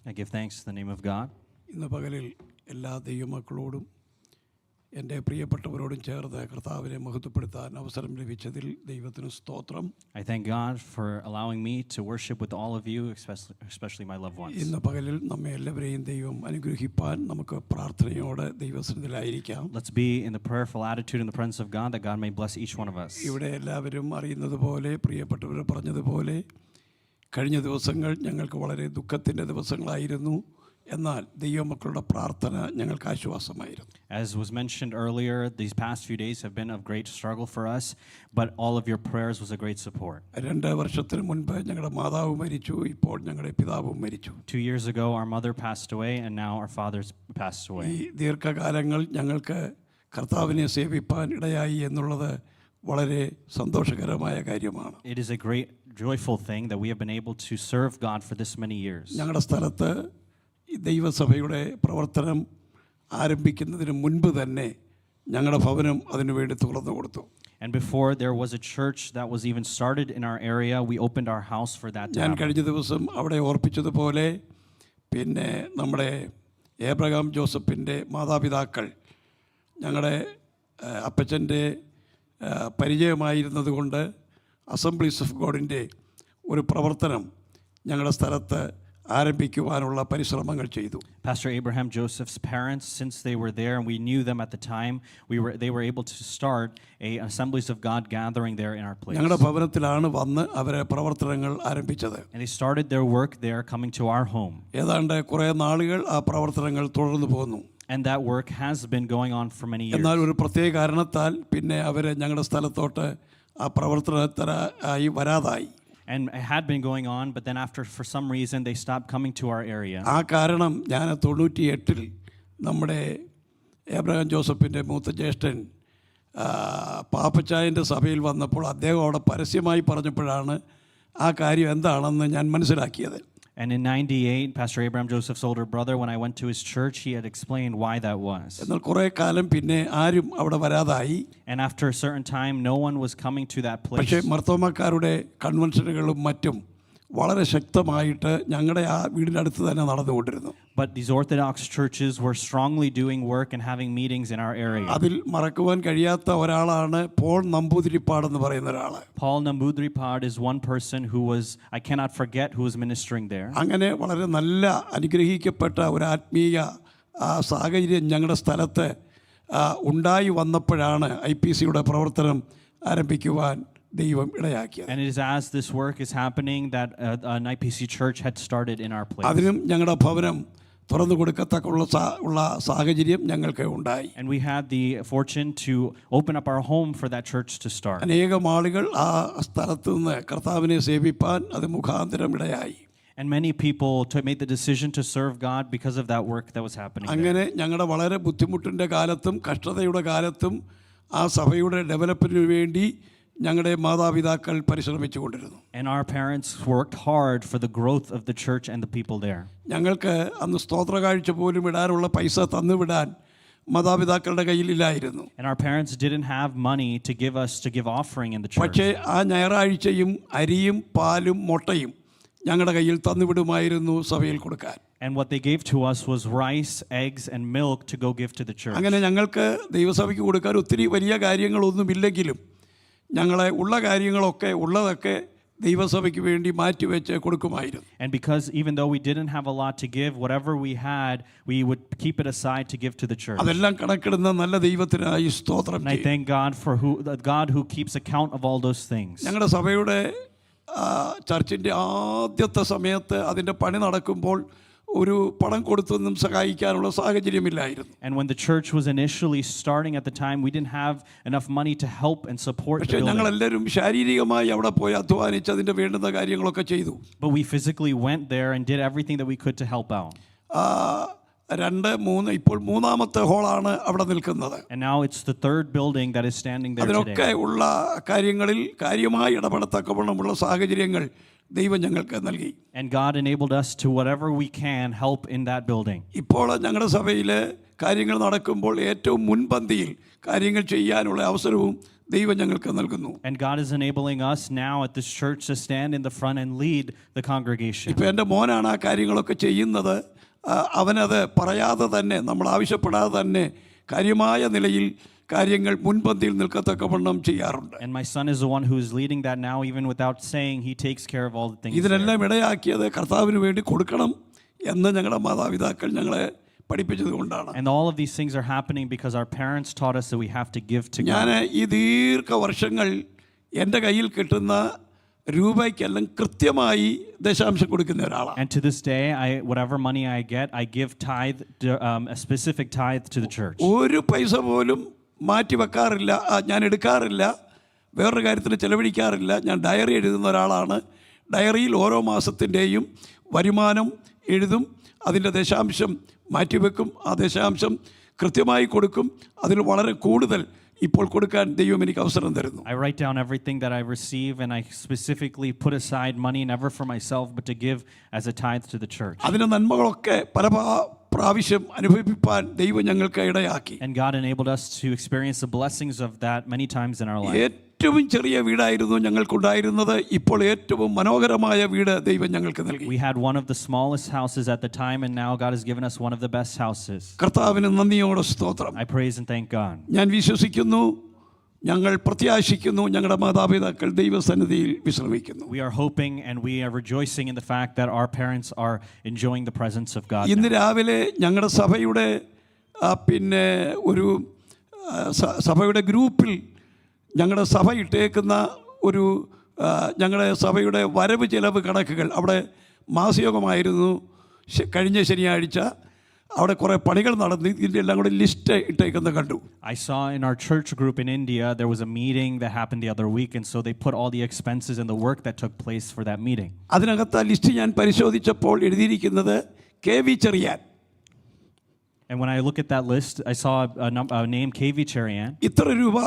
I give thanks to the name of God. ഇന്ന് പകലിൽ എല്ലാ ദൈവമക്കളോടും എൻ്റെ പ്രിയപ്പെട്ടവരോടും ചേർന്ന് കർത്താവിനെ മഹത്വപ്പെടുത്താൻ അവസരം ലഭിച്ചതിൽ ദൈവത്തിന് സ്തോത്രം. I thank God for allowing me to worship with all of you, especially my loved ones. ഇന്ന് പകലിൽ നമ്മെ എല്ലാവരെയും ദൈവം അനുഗ്രഹിപ്പാൻ നമുക്ക് പ്രാർത്ഥനയോടെ ദൈവസന്നിധിയിലായിരിക്കാം. Let's be in the prayerful attitude in the presence of God, that God may bless each one of us. ഇവിടെ എല്ലാവരും അറിയുന്നത് പോലെ, പ്രിയപ്പെട്ടവർ പറഞ്ഞതുപോലെ, കഴിഞ്ഞ ദിവസങ്ങൾ ഞങ്ങൾക്ക് വളരെ ദുഃഖത്തിൻ്റെ ദിവസങ്ങളായിരുന്നു. എന്നാൽ ദൈവമക്കളുടെ പ്രാർത്ഥന ഞങ്ങൾക്ക് ആശ്വാസമായിരുന്നു. As was mentioned earlier, these past few days have been of great struggle for us, but all of your prayers was a great support. 2 വർഷത്തിന് മുൻപ് ഞങ്ങളുടെ മാതാവ് മരിച്ചു, ഇപ്പോൾ ഞങ്ങളുടെ പിതാവും മരിച്ചു. 2 years ago our mother passed away, and now our father's passed away. ഈ ദീർഘകാലങ്ങൾ ഞങ്ങൾക്ക് കർത്താവിനെ സേവിപ്പാൻ ഇടയായി എന്നുള്ളത് വളരെ സന്തോഷകരമായ കാര്യമാണ്. It is a great joyful thing that we have been able to serve God for this many years. ഞങ്ങളുടെ സ്ഥലത്ത് ദൈവസഭയുടെ പ്രവർത്തനം ആരംഭിക്കുന്നതിന് മുൻപ് തന്നെ ഞങ്ങളുടെ ഭവനം അതിനുവേണ്ടി തുറന്നു കൊടുത്തു. And before there was a church that was even started in our area, we opened our house for that. ഞാൻ കഴിഞ്ഞ ദിവസം അവിടെ ഓർപ്പിച്ചതുപോലെ, പിന്നെ നമ്മുടെ ഏബ്രഹാം ജോസഫിൻ്റെ മാതാപിതാക്കൾ ഞങ്ങളുടെ അപ്പച്ചൻ്റെ പരിചയമായിരുന്നത് കൊണ്ട് അസംബ്ലീസ് ഓഫ് ഗോഡിൻ്റെ ഒരു പ്രവർത്തനം ഞങ്ങളുടെ സ്ഥലത്ത് ആരംഭിക്കുവാനുള്ള പരിശ്രമങ്ങൾ ചെയ്തു. Pastor Abraham Joseph's parents, since they were there and we knew them at the time, they were able to start a Assemblies of God gathering there in our place. ഞങ്ങളുടെ ഭവനത്തിലാണ് വന്ന് അവരെ പ്രവർത്തനങ്ങൾ ആരംഭിച്ചത്. And they started their work there, coming to our home. ഏതാണ്ട് കുറേ നാളുകൾ ആ പ്രവർത്തനങ്ങൾ തുടർന്നു പോന്നു. And that work has been going on for many years. എന്നാൽ ഒരു പ്രത്യേക കാരണത്താൽ പിന്നെ അവരെ ഞങ്ങളുടെ സ്ഥലത്തോട്ട് ആ പ്രവർത്തനത്തിനായി വരാതായി. And it had been going on, but then after, for some reason, they stopped coming to our area. ആ കാരണം ഞാൻ 98 നമ്മുടെ ഏബ്രഹാം ജോസഫിൻ്റെ മൂത്ത ജ്യേഷ്ഠൻ പാപ്പച്ചായൻ്റെ സഭയിൽ വന്നപ്പോൾ അദ്ദേഹം അവിടെ പരസ്യമായി പറഞ്ഞപ്പോഴാണ് ആ കാര്യം എന്താണെന്ന് ഞാൻ മനസ്സിലാക്കിയത്. And in 98, Pastor Abraham Joseph's older brother, when I went to his church, he had explained why that was. എന്നാൽ കുറേ കാലം പിന്നെ ആരും അവിടെ വരാതായി. And after a certain time, no one was coming to that place. പക്ഷേ മർത്തോമാക്കാരുടെ കൺവെൻഷനുകളും മറ്റും വളരെ ശക്തമായിട്ട് ഞങ്ങളുടെ ആ വീടിൻ്റെ അടുത്ത് തന്നെ നടന്നുകൊണ്ടിരുന്നു. But these Orthodox churches were strongly doing work and having meetings in our area. അതിൽ മറക്കുവാൻ കഴിയാത്ത ഒരാളാണ് പോൾ നമ്പൂതിരിപ്പാട് എന്ന് പറയുന്ന ഒരാൾ. Paul Nambudripad is one person who I cannot forget, who was ministering there. അങ്ങനെ വളരെ നല്ല അനുഗ്രഹിക്കപ്പെട്ട ഒരു ആത്മീയ സാഹചര്യം ഞങ്ങളുടെ സ്ഥലത്ത് ഉണ്ടായി വന്നപ്പോഴാണ് IPCയുടെ പ്രവർത്തനം ആരംഭിക്കുവാൻ ദൈവം ഇടയാക്കിയത്. And it is as this work is happening that an IPC church had started in our place. അതിനും ഞങ്ങളുടെ ഭവനം തുറന്നു കൊടുക്കത്തക്കുള്ള സാഹചര്യം ഞങ്ങൾക്ക് ഉണ്ടായി. And we had the fortune to open up our home for that church to start. അനേകം ആളുകൾ ആ സ്ഥലത്ത് നിന്ന് കർത്താവിനെ സേവിപ്പാൻ അത് മുഖാന്തരം ഇടയായി. And many people made the decision to serve God because of that work that was happening. അങ്ങനെ ഞങ്ങളുടെ വളരെ ബുദ്ധിമുട്ടിൻ്റെ കാലത്തും കഷ്ടതയുടെ കാലത്തും ആ സഭയുടെ ഡെവലപ്മെന്റിനു വേണ്ടി ഞങ്ങളുടെ മാതാപിതാക്കൾ പരിശ്രമിച്ചു കൊണ്ടിരുന്നു. And our parents worked hard for the growth of the church and the people there. ഞങ്ങൾക്ക് അന്ന് സ്തോത്രകാഴ്ച പോലും ഇടാനുള്ള പൈസ തന്നുവിടാൻ മാതാപിതാക്കളുടെ കയ്യിലില്ലായിരുന്നു. And our parents didn't have money to give offering in the church. പക്ഷേ ആ ഞായറാഴ്ചയും അരിയും പാലും മുട്ടയും ഞങ്ങളുടെ കയ്യിൽ തന്നുവിടുമായിരുന്നു സഭയിൽ കൊടുക്കാൻ. And what they gave to us was rice, eggs and milk to go give to the church. അങ്ങനെ ഞങ്ങൾക്ക് ദൈവസഭയ്ക്ക് കൊടുക്കാൻ ഒത്തിരി വലിയ കാര്യങ്ങളൊന്നുമില്ലെങ്കിലും ഞങ്ങളെ ഉള്ള കാര്യങ്ങളൊക്കെ ഉള്ളതൊക്കെ ദൈവസഭയ്ക്ക് വേണ്ടി മാറ്റിവെച്ച് കൊടുക്കുമായിരുന്നു. And because even though we didn't have a lot to give, whatever we had, we would keep it aside to give to the church. അതെല്ലാം കണക്കിടുന്ന നല്ല ദൈവത്തിനായി സ്തോത്രം. And I thank God for the God who keeps account of all those things. ഞങ്ങളുടെ സഭയുടെ ചർച്ചിൻ്റെ ആദ്യത്തെ സമയത്ത് അതിൻ്റെ പണി നടക്കുമ്പോൾ ഒരു പണം കൊടുത്തൊന്നും സഹായിക്കാനുള്ള സാഹചര്യമില്ലായിരുന്നു. And when the church was initially starting at the time, we didn't have enough money to help and support the building. ഞങ്ങളെല്ലാവരും ശാരീരികമായി അവിടെ പോയി അധ്വാനിച്ച് അതിൻ്റെ വേണ്ടുന്ന കാര്യങ്ങളൊക്കെ ചെയ്തു. But we physically went there and did everything that we could to help out. 2, 3 ഇപ്പോൾ മൂന്നാമത്തെ ഹോളാണ് അവിടെ നിൽക്കുന്നത്. And now it's the third building that is standing there today. അതിനൊക്കെ ഉള്ള കാര്യങ്ങളിൽ കാര്യമായി ഇടപെടത്തക്കവണ്ണമുള്ള സാഹചര്യങ്ങൾ ദൈവം ഞങ്ങൾക്ക് നൽകി. And God enabled us to whatever we can help in that building. ഇപ്പോൾ ഞങ്ങളുടെ സഭയിൽ കാര്യങ്ങൾ നടക്കുമ്പോൾ ഏറ്റവും മുൻപന്തിയിൽ കാര്യങ്ങൾ ചെയ്യാനുള്ള അവസരവും ദൈവം ഞങ്ങൾക്ക് നൽകുന്നു. And God is enabling us now at this church to stand in the front and lead the congregation. ഇപ്പോൾ എൻ്റെ മോനാണ് ആ കാര്യങ്ങളൊക്കെ ചെയ്യുന്നത്. അവനത് പറയാതെ തന്നെ, നമ്മൾ ആവശ്യപ്പെടാതെ തന്നെ കാര്യമായ നിലയിൽ കാര്യങ്ങൾ മുൻപന്തിയിൽ നിൽക്കത്തക്കവണ്ണം ചെയ്യാറുണ്ട്. And my son is the one who is leading that now, even without saying. He takes care of all the things. ഇതിനെല്ലാം ഇടയാക്കിയത് കർത്താവിന് വേണ്ടി കൊടുക്കണം എന്ന് ഞങ്ങളുടെ മാതാപിതാക്കൾ ഞങ്ങളെ പഠിപ്പിച്ചത് കൊണ്ടാണ്. And all of these things are happening because our parents taught us that we have to give to ഞാൻ God. ഈ ദീർഘവർഷങ്ങൾ എൻ്റെ കയ്യിൽ കിട്ടുന്ന രൂപയ്ക്കെല്ലാം കൃത്യമായി ദശാംശം കൊടുക്കുന്ന ഒരാളാണ്. And to this day, whatever money I get, I give tithe, a specific tithe to the church. ഒരു പൈസ പോലും മാറ്റി വെക്കാറില്ല, ഞാൻ എടുക്കാറില്ല, വേറൊരു കാര്യത്തിന് ചെലവഴിക്കാറില്ല. ഞാൻ ഡയറി എഴുതുന്ന ഒരാളാണ്. ഡയറിയിൽ ഓരോ മാസത്തിൻ്റെയും വരുമാനം എഴുതും, അതിൻ്റെ ദശാംശം മാറ്റിവെക്കും, ആ ദശാംശം കൃത്യമായി കൊടുക്കും. അതിൽ വളരെ കൂടുതൽ ഇപ്പോൾ കൊടുക്കാൻ ദൈവം എനിക്ക് അവസരം തരുന്നു. I write down everything that I receive, and I specifically put aside money, never for myself, but to give as a tithe to the church. അതിൻ്റെ നന്മകളൊക്കെ പല പ്രാവശ്യം അനുഭവിപ്പാൻ ദൈവം ഞങ്ങൾക്ക് ഇടയാക്കി. And God enabled us to experience the blessings of that many times in our life. ഏറ്റവും ചെറിയ വീടായിരുന്നു ഞങ്ങൾക്കുണ്ടായിരുന്നത്. ഇപ്പോൾ ഏറ്റവും മനോഹരമായ വീട് ദൈവം ഞങ്ങൾക്ക് നൽകി. We had one of the smallest houses at the time, and now God has given us one of the best houses. കർത്താവിന് നന്ദിയോടെ സ്തോത്രം. I praise and thank God. ഞാൻ വിശ്വസിക്കുന്നു, ഞങ്ങൾ പ്രത്യാശിക്കുന്നു, ഞങ്ങളുടെ മാതാപിതാക്കൾ ദൈവസന്നിധിയിൽ വിശ്രമിക്കുന്നു. We are hoping and we are rejoicing in the fact that our parents are enjoying the presence of God. ഇന്ന് രാവിലെ ഞങ്ങളുടെ സഭയുടെ പിന്നെ ഒരു സഭയുടെ ഗ്രൂപ്പിൽ ഞങ്ങളുടെ സഭ ഇട്ടേക്കുന്ന ഒരു ഞങ്ങളുടെ സഭയുടെ വരവ് ചെലവ് കണക്കുകൾ, അവിടെ മാസയോഗമായിരുന്നു കഴിഞ്ഞ ശനിയാഴ്ച. അവിടെ കുറേ പണികൾ നടന്ന് ഇതിൻ്റെ എല്ലാം കൂടെ ലിസ്റ്റ് ഇട്ടേക്കുന്നത് കണ്ടു. I saw in our church group in India there was a meeting that happened the other week, and so they put all the expenses and the work that took place for that meeting. അതിനകത്ത് ആ list ഞാൻ പരിശോധിച്ചപ്പോൾ എഴുതിയിരിക്കുന്നത് KV Cherian. And when I look at that list, I saw a name, KV Cherian, ഇത്ര രൂപ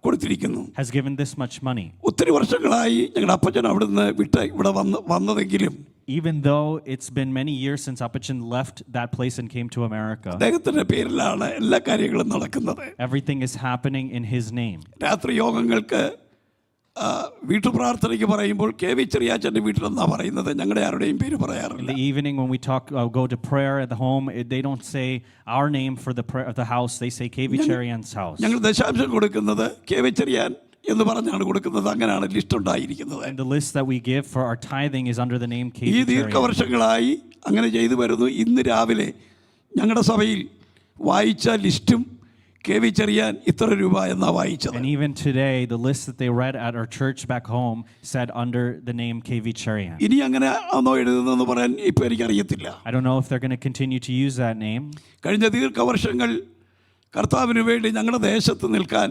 കൊടുത്തിരിക്കുന്നു. has given this much money. ഒത്തിരി വർഷങ്ങളായി ഞങ്ങളുടെ അപ്പച്ചൻ അവിടുന്ന് വിട്ട് ഇവിടെ വന്നതെങ്കിലും, Even though it's been many years since Appachan left that place and came to America, അദ്ദേഹത്തിൻ്റെ പേരിലാണ് എല്ലാ കാര്യങ്ങളും നടക്കുന്നത്. everything is happening in his name. രാത്രി യോഗങ്ങൾക്ക് വീട്ടുപ്രാർത്ഥനയ്ക്ക് പറയുമ്പോൾ KV ചെറിയാച്ചൻ്റെ വീട്ടിലെന്നാണ് പറയുന്നത്. ഞങ്ങളുടെ ആരുടെയും പേര് In പറയാറില്ല. the evening when we go to prayer at the home, they don't say our name for the house. They say KV Cherian's house. ഞങ്ങൾ ദശാംശം കൊടുക്കുന്നത് KV ചെറിയാൻ എന്ന് പറഞ്ഞാണ് കൊടുക്കുന്നത്. അങ്ങനെയാണ് ലിസ്റ്റ് ഉണ്ടായിരിക്കുന്നത്. And the list that we give for our tithing is under the name ഈ KV Cherian. ദീർഘവർഷങ്ങളായി അങ്ങനെ ചെയ്തു വരുന്നു. ഇന്ന് രാവിലെ ഞങ്ങളുടെ സഭയിൽ വായിച്ച ലിസ്റ്റും KV ചെറിയാൻ ഇത്ര രൂപ എന്നാണ് വായിച്ചത്. And even today, the list that they read at our church back home said under the name KV Cherian. ഇനി അങ്ങനെ ആണോ എഴുതുന്നതെന്ന് പറയാൻ ഇപ്പോൾ എനിക്കറിയത്തില്ല. I don't know if they're going to continue to use that name. കഴിഞ്ഞ ദീർഘവർഷങ്ങൾ കർത്താവിന് വേണ്ടി ഞങ്ങളുടെ ദേശത്ത് നിൽക്കാൻ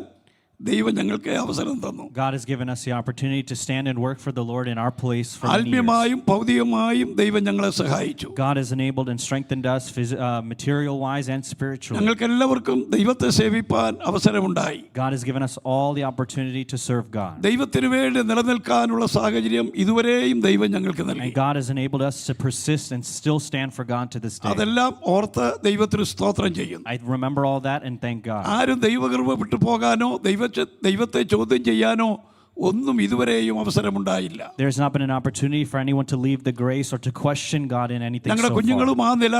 ദൈവം ഞങ്ങൾക്ക് അവസരം തന്നു. God has given us the opportunity to stand and work for the Lord in our place for many years. ആത്മീയമായും ഭൗതികമായും ദൈവം ഞങ്ങളെ സഹായിച്ചു. God has enabled and strengthened us material-wise and spiritually. ഞങ്ങൾക്ക് എല്ലാവർക്കും ദൈവത്തെ സേവിപ്പാൻ അവസരമുണ്ടായി. God has given us all the opportunity to serve God. ദൈവത്തിന് വേണ്ടി നിലനിൽക്കാനുള്ള സാഹചര്യം ഇതുവരെയും ദൈവം ഞങ്ങൾക്ക് നൽകി. And God has enabled us to persist and still stand for God to this day. അതെല്ലാം ഓർത്ത് ദൈവത്തിന് സ്തോത്രം ചെയ്യുന്നു. I remember all that and thank God. ആരും ദൈവകൃപ വിട്ടു പോകാനോ ദൈവത്തെ ചോദ്യം ചെയ്യാനോ ഒന്നും ഇതുവരെയും അവസരമുണ്ടായില്ല. There's not been an opportunity for anyone to leave the grace or to question God in anything so ഞങ്ങളുടെ far. കുഞ്ഞുങ്ങളും ആ നില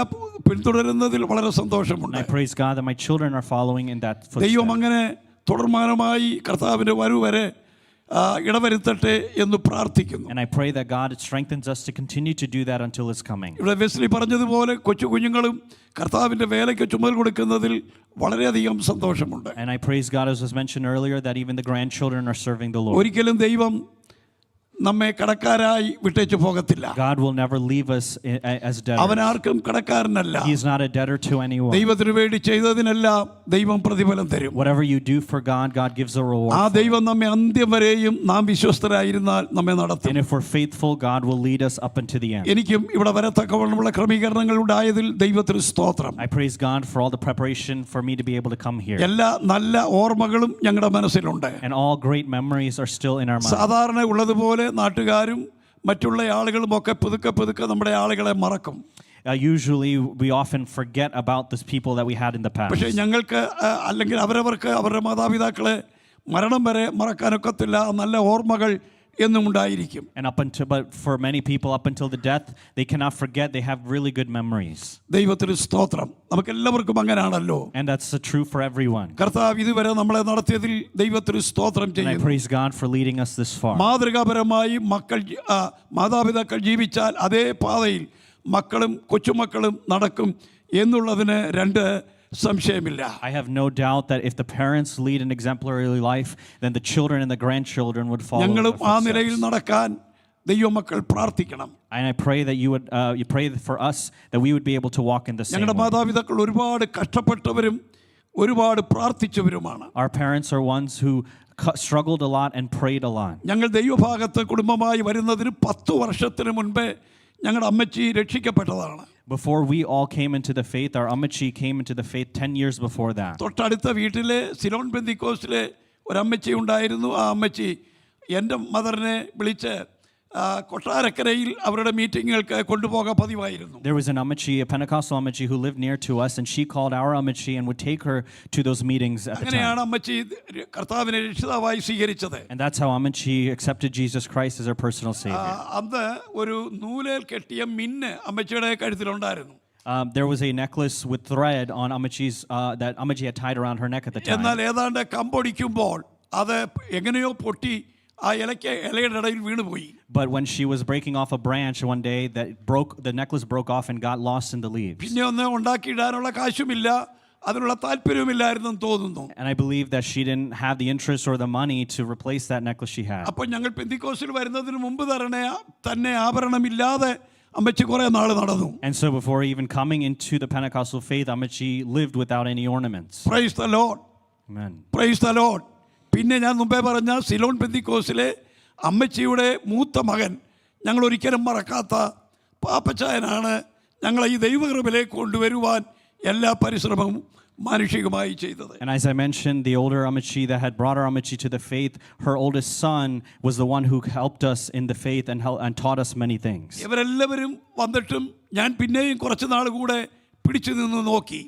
പിന്തുടരുന്നതിൽ വളരെ സന്തോഷമുണ്ട്. I praise God that my children are following in that ദൈവം footstep. അങ്ങനെ തുടർമാനമായി കർത്താവിൻ്റെ വരവ് വരെ ഇടവരുത്തട്ടെ എന്ന് പ്രാർത്ഥിക്കുന്നു. And I pray that God strengthens us to continue to do that until His coming. ഇവിടെ വെസ്ലി പറഞ്ഞതുപോലെ കൊച്ചു കുഞ്ഞുങ്ങളും കർത്താവിൻ്റെ വേലയ്ക്ക് ചുമൽ കൊടുക്കുന്നതിൽ വളരെയധികം സന്തോഷമുണ്ട്. And I praise God, as was mentioned earlier, that even the grandchildren are serving the Lord. ഒരിക്കലും ദൈവം നമ്മെ കടക്കാരായി വിട്ടേച്ചു പോകത്തില്ല. God will never leave us as debtors. അവൻ ആർക്കും കടക്കാരനല്ല. He is not a debtor to anyone. ദൈവത്തിന് വേണ്ടി ചെയ്തതിനെല്ലാം ദൈവം പ്രതിഫലം തരും. Whatever you do for God, God gives a reward. ആ ദൈവം നമ്മെ അന്ത്യം വരെയും നാം വിശ്വസ്തരായിരുന്നാൽ നമ്മെ നടത്തും. And if we're faithful, God will lead us up unto the end. എനിക്കും ഇവിടെ വരത്തക്കവണ്ണമുള്ള ക്രമീകരണങ്ങൾ ഉണ്ടായതിൽ ദൈവത്തിന് സ്തോത്രം. I praise God for all the preparation for me to be able to come here. എല്ലാ നല്ല ഓർമ്മകളും ഞങ്ങളുടെ മനസ്സിലുണ്ട്. And all great memories are still in our mind. സാധാരണ ഉള്ളതുപോലെ നാട്ടുകാരും മറ്റുള്ള ആളുകളും ഒക്കെ പുതുക്കെ നമ്മുടെ ആളുകളെ മറക്കും. usually we often forget about those people that we had in the പക്ഷേ past. ഞങ്ങൾക്ക് അല്ലെങ്കിൽ അവരവർക്ക് അവരുടെ മാതാപിതാക്കളെ മരണം വരെ മറക്കാനൊക്കത്തില്ല നല്ല ഓർമ്മകൾ എന്നും ഉണ്ടായിരിക്കും. But for many people, up until the death, they cannot forget. They have really good memories. ദൈവത്തിന് സ്തോത്രം. നമുക്കെല്ലാവർക്കും അങ്ങനെയാണല്ലോ. And that's true for everyone. കർത്താവ് ഇതുവരെ നമ്മളെ നടത്തിയതിൽ ദൈവത്തിന് സ്തോത്രം And I ചെയ്യുന്നു. praise God for leading us this far. മാതൃകാപരമായി മാതാപിതാക്കൾ ജീവിച്ചാൽ അതേ പാതയിൽ മക്കളും കൊച്ചുമക്കളും നടക്കും എന്നുള്ളതിന് രണ്ട് സംശയമില്ല. I have no doubt that if the parents lead an exemplary life, then the children and the grandchildren would follow. ഞങ്ങളും ആ നിലയിൽ footsteps. നടക്കാൻ ദൈവമക്കൾ പ്രാർത്ഥിക്കണം. And I pray that you pray for us that we would be able to walk in the same ഞങ്ങളുടെ way. മാതാപിതാക്കൾ ഒരുപാട് കഷ്ടപ്പെട്ടവരും ഒരുപാട് പ്രാർത്ഥിച്ചവരുമാണ്. Our parents are ones who struggled a lot and prayed a lot. ഞങ്ങൾ ദൈവഭാഗത്ത് കുടുംബമായി വരുന്നതിന് 10 വർഷത്തിന് മുൻപേ ഞങ്ങളുടെ അമ്മച്ചി രക്ഷിക്കപ്പെട്ടതാണ്. Before we all came into the faith, our Amachi came into the faith 10 years before that. തൊട്ടടുത്ത വീട്ടിലെ സിലോൺ പെന്തിക്കോസ്റ്റിലെ ഒരമ്മച്ചി ഉണ്ടായിരുന്നു. ആ അമ്മച്ചി എൻ്റെ മദറിനെ വിളിച്ച് കൊട്ടാരക്കരയിൽ അവരുടെ മീറ്റിങ്ങുകൾക്ക് കൊണ്ടുപോകാൻ പതിവായിരുന്നു. There was an Amachi, a Pentecostal Amachi who lived near to us, and she called our Amachi and would take her to those meetings at the അങ്ങനെയാണ് time. അമ്മച്ചി കർത്താവിനെ രക്ഷിതാവായി സ്വീകരിച്ചത്. And that's how Amachi accepted Jesus Christ as her personal Savior. അന്ന് ഒരു നൂലേൽ കെട്ടിയ മിന്ന് അമ്മച്ചിയുടെ കഴുത്തിലുണ്ടായിരുന്നു. There was a necklace with thread on Amachi's that Amachi had tied around her neck at the എന്നാൽ time. ഏതാണ്ട് കമ്പൊടിക്കുമ്പോൾ അത് എങ്ങനെയോ പൊട്ടി ആ ഇലയുടെ ഇടയിൽ വീണുപോയി. But when she was breaking off a branch one day, the necklace broke off and got lost in the leaves. പിന്നെ ഒന്ന് ഉണ്ടാക്കിയിടാനുള്ള കാശുമില്ല, അതിനുള്ള താല്പര്യമില്ലായിരുന്നെന്ന് തോന്നുന്നു. And I believe that she didn't have the interest or the money to replace that necklace she had. അപ്പോൾ ഞങ്ങൾ പെന്തിക്കോസ്റ്റിൽ വരുന്നതിന് മുമ്പ് തന്നെ ആഭരണമില്ലാതെ അമ്മച്ചി കുറെ നാൾ നടന്നു. And so before even coming into the Pentecostal faith, Amachi lived without any ornaments. Praise the Lord. Amen. Praise the Lord. പിന്നെ ഞാൻ മുമ്പേ പറഞ്ഞ സിലോൺ പെന്തിക്കോസിലെ അമ്മച്ചിയുടെ മൂത്ത മകൻ ഞങ്ങൾ ഒരിക്കലും മറക്കാത്ത പാപ്പച്ചായനാണ് ഞങ്ങളെ ഈ ദൈവകൃപയിലേക്ക് കൊണ്ടുവരുവാൻ എല്ലാ പരിശ്രമവും മാനുഷികമായി ചെയ്തത്. And as I mentioned, the older Amachi that had brought our Amachi to the faith, her oldest son was the one who helped us in the faith and taught us many things. ഇവരെല്ലാവരും വന്നിട്ടും ഞാൻ പിന്നെയും കുറച്ച് നാൾ കൂടെ പിടിച്ചു നിന്ന് നോക്കി.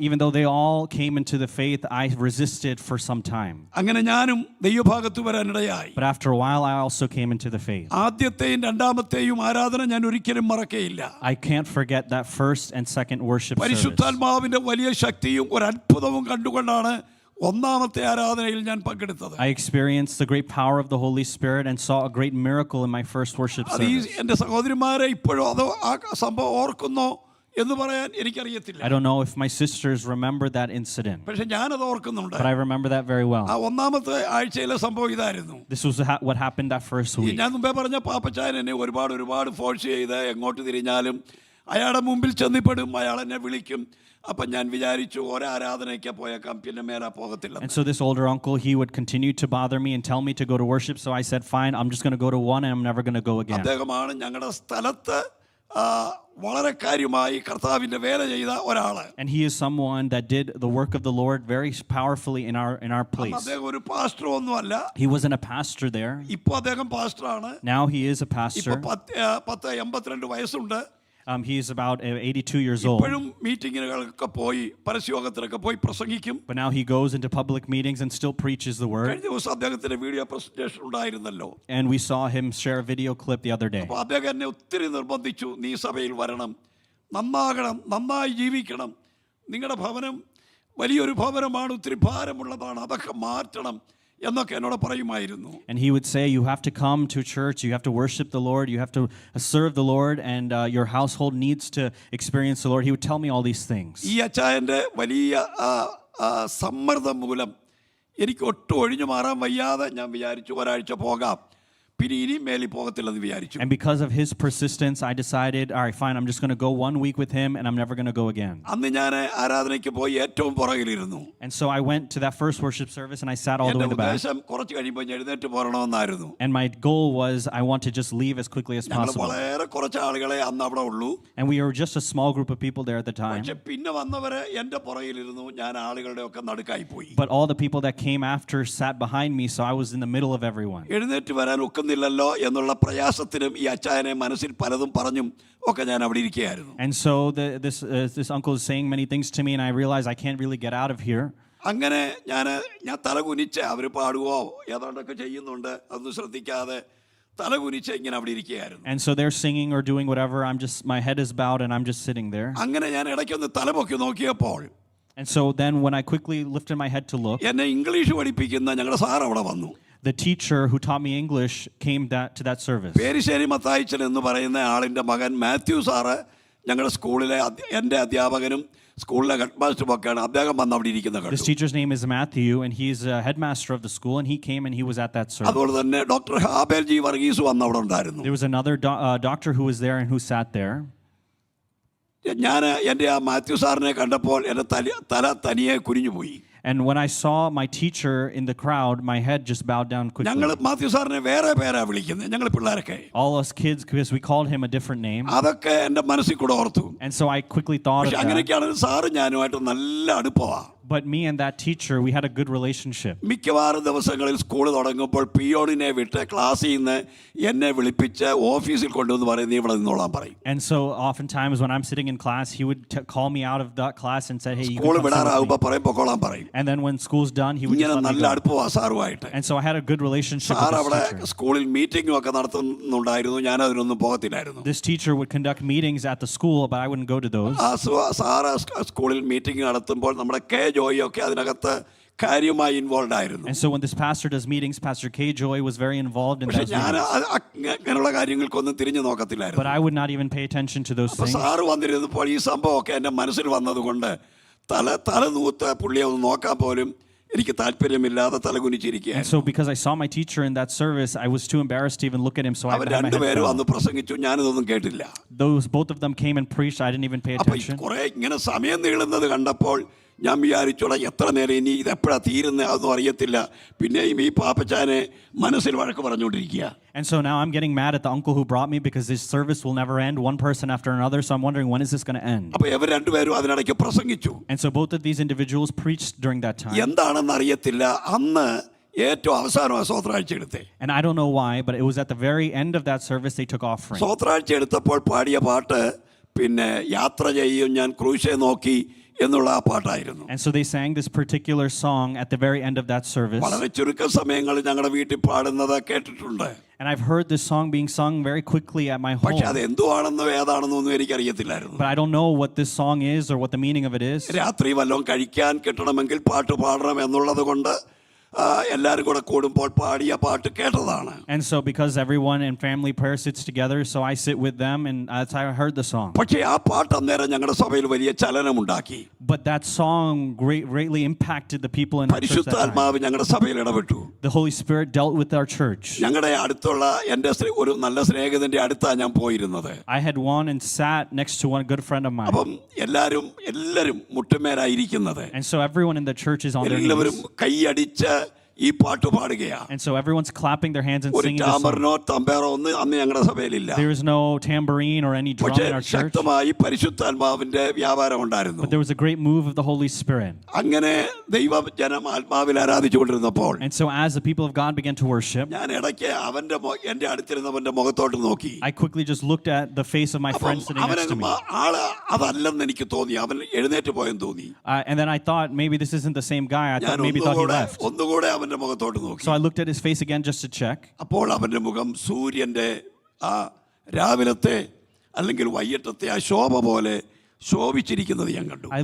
Even though they all came into the faith, I resisted for some time. അങ്ങനെ ഞാനും ദൈവഭാഗത്ത് വരാനിടയായി. But after a while, I also came into the faith. ആദ്യത്തെയും രണ്ടാമത്തെയും ആരാധന ഞാൻ ഒരിക്കലും മറക്കയില്ല. I can't forget that first and second worship service. പരിശുദ്ധാത്മാവിന്റെ വലിയ ശക്തിയും ഒരു അത്ഭുതവും കണ്ടുകൊണ്ടാണ് ഒന്നാമത്തെ ആരാധനയിൽ ഞാൻ പങ്കെടുത്തത്. I experienced the great power of the Holy Spirit and saw a great miracle in my first worship service. എൻ്റെ സഹോദരിമാരെ ഇപ്പോഴും അത് ആ സംഭവം ഓർക്കുന്നോ എന്ന് പറയാൻ എനിക്കറിയത്തില്ല. I don't know if my sisters remember that incident, പക്ഷെ ഞാനത് ഓർക്കുന്നുണ്ട്. but I remember that very well. ആ ഒന്നാമത്തെ ആഴ്ചയിലെ സംഭവം ഇതായിരുന്നു. This was what happened that first week. ഞാൻ മുമ്പേ പറഞ്ഞ പാപ്പച്ചായൻ എന്നെ ഒരുപാട് ഫോഴ്സ് ചെയ്ത് എങ്ങോട്ട് തിരിഞ്ഞാലും അയാളുടെ മുമ്പിൽ ചെന്നിപ്പെടും, അയാൾ എന്നെ വിളിക്കും. അപ്പം ഞാൻ വിചാരിച്ചു ഒരാരാധനയ്ക്ക് പോയേക്കാം, പിന്നെ മേലെ പോകത്തില്ല. And so this older uncle, he would continue to bother me and tell me to go to worship. So I said, fine, I'm just going to go to one and I'm never going to go again. അദ്ദേഹമാണ് ഞങ്ങളുടെ സ്ഥലത്ത് വളരെ കാര്യമായി കർത്താവിന്റെ വേല ചെയ്ത ഒരാള്. And he is someone that did the work of the Lord very powerfully in our place. അദ്ദേഹം ഒരു പാസ്റ്റർ ഒന്നുമല്ല. He wasn't a pastor there. ഇപ്പൊ അദ്ദേഹം പാസ്റ്ററാണ്. Now he is a ഇപ്പൊ pastor. 82 വയസ്സുണ്ട്. He is about 82 years old. ഇപ്പോഴും മീറ്റിങ്ങുകൾക്ക് പോയി പരസ്യയോഗത്തിലൊക്കെ പോയി പ്രസംഗിക്കും. But now he goes into public meetings and still preaches the word. കഴിഞ്ഞ ദിവസം അദ്ദേഹത്തിന്റെ വീഡിയോ പ്രസന്റേഷൻ ഉണ്ടായിരുന്നല്ലോ. And we saw him share a video clip the other day. അപ്പോൾ അദ്ദേഹം എന്നെ ഒത്തിരി നിർബന്ധിച്ചു, നീ സഭയിൽ വരണം, നന്നാകണം, നന്നായി ജീവിക്കണം, നിങ്ങളുടെ ഭവനം വലിയൊരു ഭവനമാണ്, ഒത്തിരി ഭാരമുള്ളതാണ്, അതൊക്കെ മാറ്റണം എന്നൊക്കെ എന്നോട് പറയുമായിരുന്നു. And he would say, you have to come to church, you have to worship the Lord, you have to serve the Lord, and your household needs to experience the Lord. He would tell me all these things. ഈ അച്ചായൻ്റെ വലിയ സമ്മർദ്ദം മൂലം എനിക്ക് ഒട്ടും ഒഴിഞ്ഞു മാറാൻ വയ്യാതെ ഞാൻ വിചാരിച്ചു ഒരാഴ്ച പോകാം, പിന്നെ ഇനി മേലിൽ പോകത്തില്ലെന്ന് വിചാരിച്ചു. And because of his persistence, I decided, all right, fine, I'm just going to go 1 week with him and I'm never going to go again. അന്ന് ഞാൻ ആരാധനയ്ക്ക് പോയി ഏറ്റവും പുറകിലിരുന്നു. And so I went to that first worship service and I sat all the way in the back. ഉദ്ദേശം കുറച്ച് കഴിയുമ്പോൾ എഴുന്നേറ്റ് പോരണമെന്നായിരുന്നു. And my goal was I want to just leave as quickly as possible. വളരെ കുറച്ച് ആളുകളെ അന്ന് അവിടെ ഉള്ളൂ. And we were just a small group of people there at the time. പക്ഷെ പിന്നെ വന്നവരെ എൻ്റെ പുറകിലിരുന്നു, ഞാൻ ആളുകളുടെ ഒക്കെ നടുക്കായി പോയി. But all the people that came after sat behind me, so I was in the middle of everyone. എഴുന്നേറ്റ് വരാൻ ഒക്കുന്നില്ല. കിട്ടുന്നില്ലല്ലോ എന്നുള്ള പ്രയാസത്തിനും ഈ അച്ചായനെ മനസ്സിൽ പലതും പറഞ്ഞും ഒക്കെ ഞാൻ അവിടെ ഇരിക്കുകയായിരുന്നു. And so this uncle is saying many things to me, and I realize I can't really get out of here. അങ്ങനെ ഞാൻ തല കുനിച്ച് അവർ പാടുവോ ഏതാണ്ടൊക്കെ ചെയ്യുന്നുണ്ട്, അതൊന്നും ശ്രദ്ധിക്കാതെ തല കുനിച്ച് ഇങ്ങനെ അവിടെ ഇരിക്കുകയായിരുന്നു. And so they're singing or doing whatever. My head is bowed and I'm just sitting there. അങ്ങനെ ഞാൻ ഇടയ്ക്കൊന്ന് തലപൊക്കി നോക്കിയപ്പോൾ And so then when I quickly lifted my head to look, എന്നെ ഇംഗ്ലീഷ് പഠിപ്പിക്കുന്ന ഞങ്ങളുടെ സാർ അവിടെ വന്നു. the teacher who taught me English came to that service. Perissery മത്തായിച്ചൻ എന്ന് പറയുന്ന ആളിൻ്റെ മകൻ മാത്യു സാറ് ഞങ്ങളുടെ സ്കൂളിലെ എൻ്റെ അധ്യാപകനും സ്കൂളിലെ ഹെഡ് മാസ്റ്ററും ഒക്കെയാണ്. അദ്ദേഹം വന്ന് അവിടെ ഇരിക്കുന്ന This teacher's name is Matthew, and he's a headmaster of the school, and he came and he was at that service. അതുപോലെ തന്നെ ഡോക്ടർ ഹാബേൽ ജി വർഗീസ് വന്ന് അവിടെ ഉണ്ടായിരുന്നു. There was another doctor who was there and who sat there. ഞാൻ എൻ്റെ ആ മാത്യു സാറിനെ കണ്ടപ്പോൾ എൻ്റെ തല തനിയെ കുനിഞ്ഞു പോയി. And when I saw my teacher in the crowd, my head just bowed down quickly. ഞങ്ങൾ മാത്യു സാറിനെ വേറെ പേരാ വിളിക്കുന്നത്, ഞങ്ങൾ പിള്ളേരൊക്കെ. All us kids, because we called him a different name. അതൊക്കെ എൻ്റെ മനസ്സിൽ കൂടെ ഓർത്തു. And so I quickly thought of that. അങ്ങനെയൊക്കെയാണ് സാറ് ഞാനുമായിട്ട് നല്ല അടുപ്പമാണ്. But me and that teacher, we had a good relationship. മിക്കവാറും ദിവസങ്ങളിൽ സ്കൂൾ തുടങ്ങുമ്പോൾ പിയോണിനെ വിട്ട് ക്ലാസ്സിൽ നിന്ന് എന്നെ വിളിപ്പിച്ച് ഓഫീസിൽ കൊണ്ടുവന്ന് പറയും, നീ ഇവിടെ നിന്നോളാൻ പറയും. And so oftentimes when I'm sitting in class, he would call me out of that class and say, hey, you school can come sit with വിടാറാവുമ്പോൾ me. പറയും പൊക്കോളാൻ പറയും. And then when school's done, he would just ഇങ്ങനെ let me നല്ല go. അടുപ്പമാണ് സാറുമായിട്ട്. And so I had a good relationship sir with അവിടെ this teacher. സ്കൂളിൽ മീറ്റിംഗും ഒക്കെ നടത്തുന്നുണ്ടായിരുന്നു, ഞാൻ അതിനൊന്നും പോകത്തില്ലായിരുന്നു. This teacher would conduct meetings at the school, but I wouldn't go to those. Sir സ്കൂളിൽ meeting നടത്തുമ്പോൾ നമ്മുടെ കെ ജോയി ഒക്കെ അതിനകത്ത് കാര്യമായി ഇൻവോൾവ് ആയിരുന്നു. And so when this pastor does meetings, Pastor K. Joy was very involved in പക്ഷെ those ഞാൻ meetings. അങ്ങനെയുള്ള കാര്യങ്ങൾക്കൊന്നും തിരിഞ്ഞു നോക്കത്തില്ലായിരുന്നു. But I would not even pay attention to those things. Sir വന്നിരുന്നപ്പോൾ ഈ സംഭവമൊക്കെ എൻ്റെ മനസ്സിൽ വന്നതുകൊണ്ട് തല നൂത്ത് പുള്ളിയെ ഒന്ന് നോക്കാൻ പോലും എനിക്ക് താല്പര്യമില്ലാതെ തലകുനിച്ചിരിക്കുകയാണ്. And so because I saw my teacher in that service, I was too embarrassed to even look at him, so I our had my head രണ്ടുപേരും down. അന്ന് പ്രസംഗിച്ചു, ഞാനിതൊന്നും കേട്ടില്ല. Both of them came and preached. I didn't even pay അപ്പൊ attention. കുറെ ഇങ്ങനെ സമയം നീളുന്നത് കണ്ടപ്പോൾ ഞാൻ വിചാരിച്ചോളാം എത്ര നേരം ഇനി ഇതെപ്പോഴാണ് തീരുന്നത് അതൊന്നും അറിയത്തില്ല. പിന്നെയും ഈ പാപ്പച്ചാനെ മനസ്സിൽ വഴക്ക് പറഞ്ഞുകൊണ്ടിരിക്കുക. And so now I'm getting mad at the uncle who brought me because this service will never end, one person after another. So I'm wondering, when is this going to end? അപ്പൊ ഇവർ രണ്ടുപേരും അതിനിടയ്ക്ക് പ്രസംഗിച്ചു. And so both of these individuals preached during that time. എന്താണെന്ന് അറിയത്തില്ല, അന്ന് ഏറ്റവും അവസാനം സ്വോത്രാഴ്ച എടുത്തേ. And I don't know why, but it was at the very end of that service they took offering. സ്വോത്രാഴ്ച എടുത്തപ്പോൾ പാടിയ പാട്ട് പിന്നെ യാത്ര ചെയ്യും ഞാൻ ക്രൂശെ നോക്കി എന്നുള്ള ആ പാട്ടായിരുന്നു. And so they sang this particular song at the very end of that service. വളരെ ചുരുക്ക സമയങ്ങളിൽ ഞങ്ങളുടെ വീട്ടിൽ പാടുന്നത് കേട്ടിട്ടുണ്ട്. And I've heard this song being sung very quickly at my home. പക്ഷെ അത് എന്തുവാണെന്നോ ഏതാണെന്നോ ഒന്നും എനിക്കറിയത്തില്ലായിരുന്നു. But I don't know what this song is or what the meaning of it is. രാത്രി വല്ലതും കഴിക്കാൻ കിട്ടണമെങ്കിൽ പാട്ട് പാടണം എന്നുള്ളത് കൊണ്ട് എല്ലാവരും കൂടെ കൂടുമ്പോൾ പാടിയ പാട്ട് കേട്ടതാണ്. And so because everyone in family prayer sits together, so I sit with them, and that's how I heard the song. പക്ഷേ ആ പാട്ട് അന്നേരം ഞങ്ങളുടെ സഭയിൽ വലിയ ചലനമുണ്ടാക്കി. But that song greatly impacted the people in our church that time. പരിശുദ്ധാത്മാവ് ഞങ്ങളുടെ സഭയിൽ ഇടപെട്ടു. The Holy Spirit dealt with our church. ഞങ്ങളുടെ അടുത്തുള്ള എൻ്റെ ഒരു നല്ല സ്നേഹിതന്റെ അടുത്താണ് ഞാൻ പോയിരുന്നത്. I had one and sat next to one good friend of mine. അപ്പം എല്ലാവരും മുട്ടുമേലായിരിക്കുന്നത്. And so everyone in the church is on their എല്ലാവരും knees. കൈയടിച്ച് ഈ പാട്ട് പാടുകയാണ്. And so everyone's clapping their hands and ഒരു singing the song. ടാമറിനോ തമ്പേറോ ഒന്നും അന്ന് ഞങ്ങളുടെ സഭയിലില്ല. There was no tambourine or any drum പക്ഷേ in our church. ശക്തമായി പരിശുദ്ധാത്മാവിന്റെ വ്യാപാരം ഉണ്ടായിരുന്നു. But there was a great move of the Holy Spirit. അങ്ങനെ ദൈവജനം ആത്മാവിൽ ആരാധിച്ചുകൊണ്ടിരുന്നപ്പോൾ And so as the people of God began to worship, ഞാൻ ഇടയ്ക്ക് എൻ്റെ അടുത്തിരുന്നവന്റെ മുഖത്തോട്ട് നോക്കി. I quickly just looked at the face of my friend sitting next to me. ആള് അതല്ലെന്ന് എനിക്ക് തോന്നി, അവൻ എഴുന്നേറ്റ് പോയെന്ന് തോന്നി. And then I thought maybe this isn't the same guy. I thought maybe thought he left. ഒന്നുകൂടെ അവന്റെ മുഖത്തോട്ട് നോക്കി. So I looked at his face again just to check. അപ്പോൾ അവന്റെ മുഖം സൂര്യന്റെ ആ രാവിലത്തെ അല്ലെങ്കിൽ വൈകിട്ടത്തെ ആ ശോഭ പോലെ ശോഭിച്ചിരിക്കുന്നത് ഞാൻ കണ്ടു. I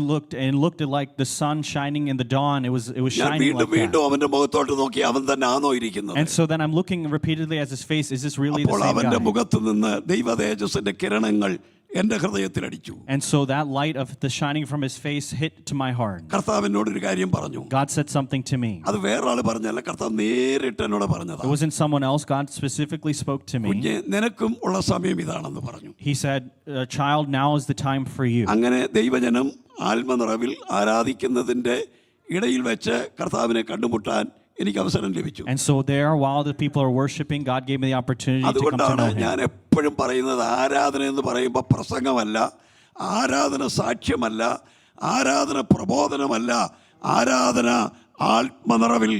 looked like the sun shining in the dawn. It was shining like that. വീണ്ടും അവന്റെ മുഖത്തോട്ട് നോക്കി, അവൻ തന്നെ ആണോ ഇരിക്കുന്നത്? And so then I'm looking repeatedly at his face. Is this really the അപ്പോൾ same അവന്റെ guy? മുഖത്ത് നിന്ന് ദൈവ തേജസ്സിന്റെ കിരണങ്ങൾ എൻ്റെ ഹൃദയത്തിൽ അടിച്ചു. And so that light of the shining from his face hit to my heart. കർത്താവ് എന്നോട് ഒരു കാര്യം പറഞ്ഞു. God said something to me. അത് വേറൊരാൾ പറഞ്ഞല്ല, കർത്താവ് നേരിട്ട് എന്നോട് പറഞ്ഞതാണ്. It wasn't someone else. God specifically spoke to me. കുഞ്ഞേ, നിനക്കും ഉള്ള സമയം ഇതാണെന്ന് പറഞ്ഞു. He said, "Child, now is the time for you." അങ്ങനെ ദൈവജനം ആത്മനിറവിൽ ആരാധിക്കുന്നതിന്റെ ഇടയിൽ വെച്ച് കർത്താവിനെ കണ്ടുമുട്ടാൻ എനിക്ക് അവസരം ലഭിച്ചു. And so there, while the people are worshiping, God gave me the opportunity to come to അതുകൊണ്ടാണ് know Him. ഞാൻ എപ്പോഴും പറയുന്നത്, ആരാധന എന്ന് പറയുമ്പോൾ പ്രസംഗമല്ല, ആരാധന സാക്ഷ്യമല്ല, ആരാധന പ്രബോധനമല്ല, ആരാധന ആത്മനിറവിൽ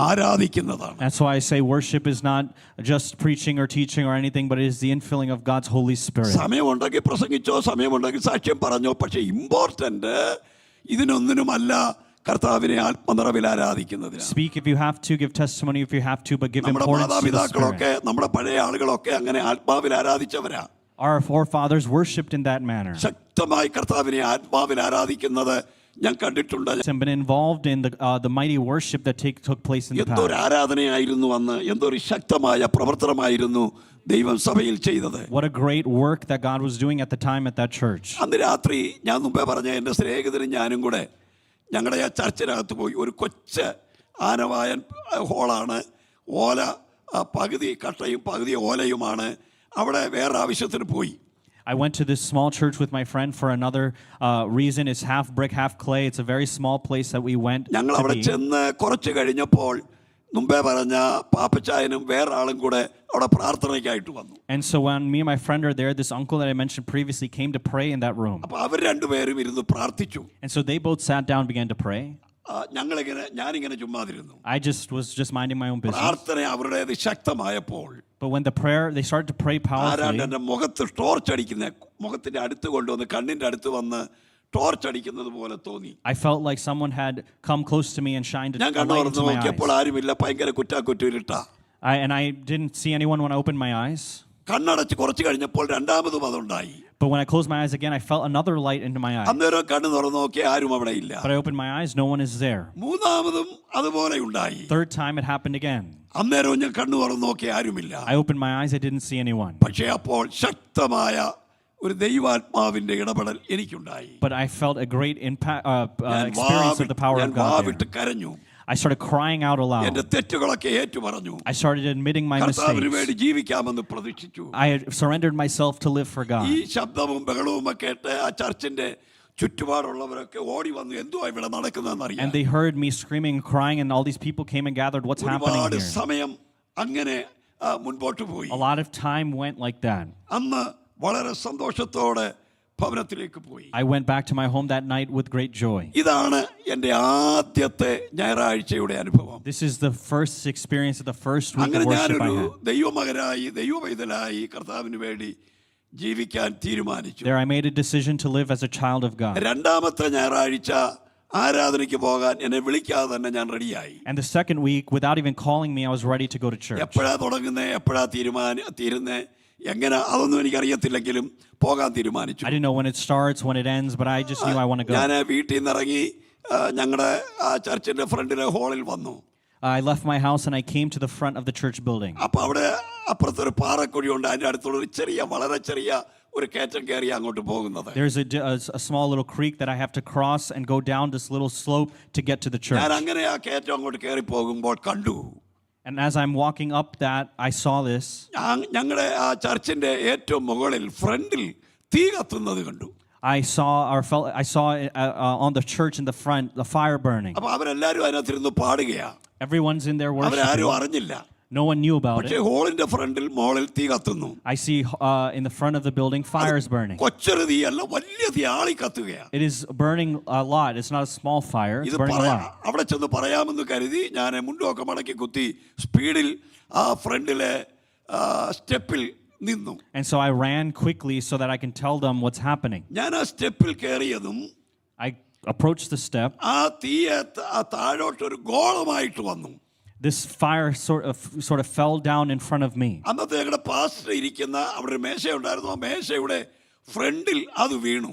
ആരാധിക്കുന്നതാണ്. That's why I say worship is not just preaching or teaching or anything, but it is the infilling of God's Holy Spirit. സമയമുണ്ടെങ്കിൽ പ്രസംഗിച്ചോ, സമയമുണ്ടെങ്കിൽ സാക്ഷ്യം പറഞ്ഞോ, പക്ഷെ ഇമ്പോർട്ടന്റ് ഇതിനൊന്നിനുമല്ല കർത്താവിനെ ആത്മനിറവിൽ ആരാധിക്കുന്നതിന്. Speak if you have to, give testimony if you have to, but give നമ്മുടെ importance to the മാതാപിതാക്കളൊക്കെ, Spirit. നമ്മുടെ പഴയ ആളുകളൊക്കെ അങ്ങനെ ആത്മാവിൽ ആരാധിച്ചവരാ. Our forefathers worshipped in that manner. ശക്തമായി കർത്താവിനെ ആത്മാവിൽ ആരാധിക്കുന്നത് ഞാൻ കണ്ടിട്ടുണ്ട്. And been involved in the mighty worship that took place in the എന്തൊരു past. ആരാധനയായിരുന്നു അന്ന്, എന്തൊരു ശക്തമായ പ്രവർത്തനമായിരുന്നു ദൈവം സഭയിൽ ചെയ്തത്. What a great work that God was doing at the time at that church. അന്ന് രാത്രി ഞാൻ മുമ്പേ പറഞ്ഞ എൻ്റെ സ്നേഹിതനും ഞാനും കൂടെ ഞങ്ങളുടെ ആ ചർച്ചിനകത്ത് പോയി. ഒരു കൊച്ച് ആനവായൻ ഹോളാണ്, ഓല പകുതി കട്ടയും പകുതി ഓലയുമാണ്. അവിടെ വേറെ ആവശ്യത്തിന് പോയി. I went to this small church with my friend for another reason. It's half brick, half clay. It's a very small place that we went ഞങ്ങൾ to അവിടെ be. ചെന്ന് കുറച്ച് കഴിഞ്ഞപ്പോൾ മുമ്പേ പറഞ്ഞ പാപ്പച്ചായനും വേറെ ആളും കൂടെ അവിടെ പ്രാർത്ഥനയ്ക്കായിട്ട് വന്നു. And so when me and my friend are there, this uncle that I mentioned previously came to pray in that room. അപ്പോൾ അവർ രണ്ടുപേരും ഇരുന്ന് പ്രാർത്ഥിച്ചു. And so they both sat down and began to pray. ഞാനിങ്ങനെ ചുമ്മാതിരുന്നു. I was just minding my own business. പ്രാർത്ഥന അവരുടേത് ശക്തമായപ്പോൾ But when they started to pray powerfully, ആരാണ്ട് എൻ്റെ മുഖത്ത് ടോർച്ച് അടിക്കുന്ന, മുഖത്തിന്റെ അടുത്ത് കൊണ്ടുവന്ന് കണ്ണിന്റെ അടുത്ത് വന്ന് ടോർച്ച് അടിക്കുന്നത് പോലെ തോന്നി. I felt like someone had come close to me and shined a ഞാൻ light കണ്ണു into my നോക്കിയപ്പോൾ eyes. ആരുമില്ല, ഭയങ്കര കുറ്റാക്കുറ്റിരുട്ടാ. And I didn't see anyone when I opened my eyes. കണ്ണടച്ച് കുറച്ച് കഴിഞ്ഞപ്പോൾ രണ്ടാമതും അതുണ്ടായി. But when I closed my eyes again, I felt another light into my eyes. അന്നേരം കണ്ണ് തുറന്നു നോക്കി, ആരും അവിടെ ഇല്ല. But I opened my eyes, no one is there. മൂന്നാമതും അതുപോലെ ഉണ്ടായി. Third time it happened again. അന്നേരവും ഞാൻ കണ്ണു തുറന്നു നോക്കി, ആരുമില്ല. I opened my eyes, I didn't see anyone. പക്ഷേ അപ്പോൾ ശക്തമായ ഒരു ദൈവാത്മാവിന്റെ ഇടപെടൽ എനിക്കുണ്ടായി. But I felt a great experience of the power of God വാവിട്ട് there. കരഞ്ഞു. I started crying out എന്റെ aloud. തെറ്റുകളൊക്കെ ഏറ്റു പറഞ്ഞു. I started admitting my കർത്താവിന് mistakes. വേണ്ടി ജീവിക്കാമെന്ന് പ്രതീക്ഷിച്ചു. I had surrendered myself to live for ഈ God. ശബ്ദവും ബഹളവും ഒക്കെ കേട്ട് ആ ചർച്ചിന്റെ ചുറ്റുപാടുള്ളവരൊക്കെ ഓടി വന്നു, എന്തോ ഇവിടെ നടക്കുന്നതെന്ന് അറിയാം. And they heard me screaming and crying, and all these people came and gathered. What's happening ഒരുപാട് here? സമയം അങ്ങനെ മുൻപോട്ട് പോയി. A lot of time went like that. അന്ന് വളരെ സന്തോഷത്തോടെ ഭവനത്തിലേക്ക് പോയി. I went back to my home that night with great joy. ഇതാണ് എൻ്റെ ആദ്യത്തെ ഞായറാഴ്ചയുടെ അനുഭവം. This is the first experience of the first week അങ്ങനെ of worship I ഞാനൊരു had. ദൈവമകനായി ദൈവപൈതലായി കർത്താവിന് വേണ്ടി ജീവിക്കാൻ തീരുമാനിച്ചു. There I made a decision to live as a child of God. രണ്ടാമത്തെ ഞായറാഴ്ച ആരാധനയ്ക്ക് പോകാൻ എന്നെ വിളിക്കാതെ തന്നെ ഞാൻ റെഡിയായി. And the second week, without even calling me, I was ready to go to church. എപ്പോഴാ തുടങ്ങുന്നേ, എപ്പോഴാ തീരുന്നേ, എങ്ങനെ അതൊന്നും എനിക്കറിയത്തില്ലെങ്കിലും പോകാൻ തീരുമാനിച്ചു. I didn't know when it starts, when it ends, but I just knew I want to go. ഞാൻ വീട്ടിൽ നിന്ന് ഇറങ്ങി ഞങ്ങളുടെ ആ ചർച്ചിന്റെ ഫ്രണ്ടിലെ ഹോളിൽ വന്നു. I left my house and I came to the front of the church building. അപ്പൊ അവിടെ അപ്പുറത്തൊരു പാറക്കുഴി ഉണ്ട്, അതിന്റെ അടുത്തുള്ള ഒരു വളരെ ചെറിയ ഒരു കയറ്റം കയറി അങ്ങോട്ട് പോകുന്നത്. There's a small little creek that I have to cross and go down this little slope to get to the church. ഞാൻ അങ്ങനെ ആ കയറ്റം അങ്ങോട്ട് കയറി പോകുമ്പോൾ കണ്ടു. And as I'm walking up that, I saw this. ഞങ്ങളുടെ ആ ചർച്ചിന്റെ ഏറ്റവും മുകളിൽ ഫ്രണ്ടിൽ തീ കത്തുന്നത് കണ്ടു. I saw on the church in the front the fire burning. അപ്പൊ അവരെല്ലാരും അതിനകത്തിരുന്ന് പാടുകയാ. Everyone's in there അവരാരും worshiping. അറിഞ്ഞില്ല. No one knew about പക്ഷേ it. ഹോളിന്റെ ഫ്രണ്ടിൽ മോളിൽ തീ കത്തുന്നു. I see in the front of the building fires burning. കൊച്ചൊരു തീയല്ല, വലിയ തീ ആളി കത്തുകയാ. It is burning a lot. It's not a small fire. It's ഇത് burning a lot. അവിടെ ചെന്ന് പറയാമെന്ന് കരുതി ഞാൻ മുണ്ടൊക്കെ മടക്കി കുത്തി സ്പീഡിൽ ആ ഫ്രണ്ടിലെ സ്റ്റെപ്പിൽ നിന്നു. And so I ran quickly so that I can tell them what's happening. ഞാൻ ആ സ്റ്റെപ്പിൽ കയറിയതും I approached the step. ആ തീയെ താഴോട്ട് ഒരു ഗോളമായിട്ട് വന്നു. This fire sort of fell down in front of me. അന്നത്തെ ഞങ്ങളുടെ പാസ്റ്റർ ഇരിക്കുന്ന അവിടെ ഒരു മേശയുണ്ടായിരുന്നു. ആ മേശയുടെ ഫ്രണ്ടിൽ അത് വീണു.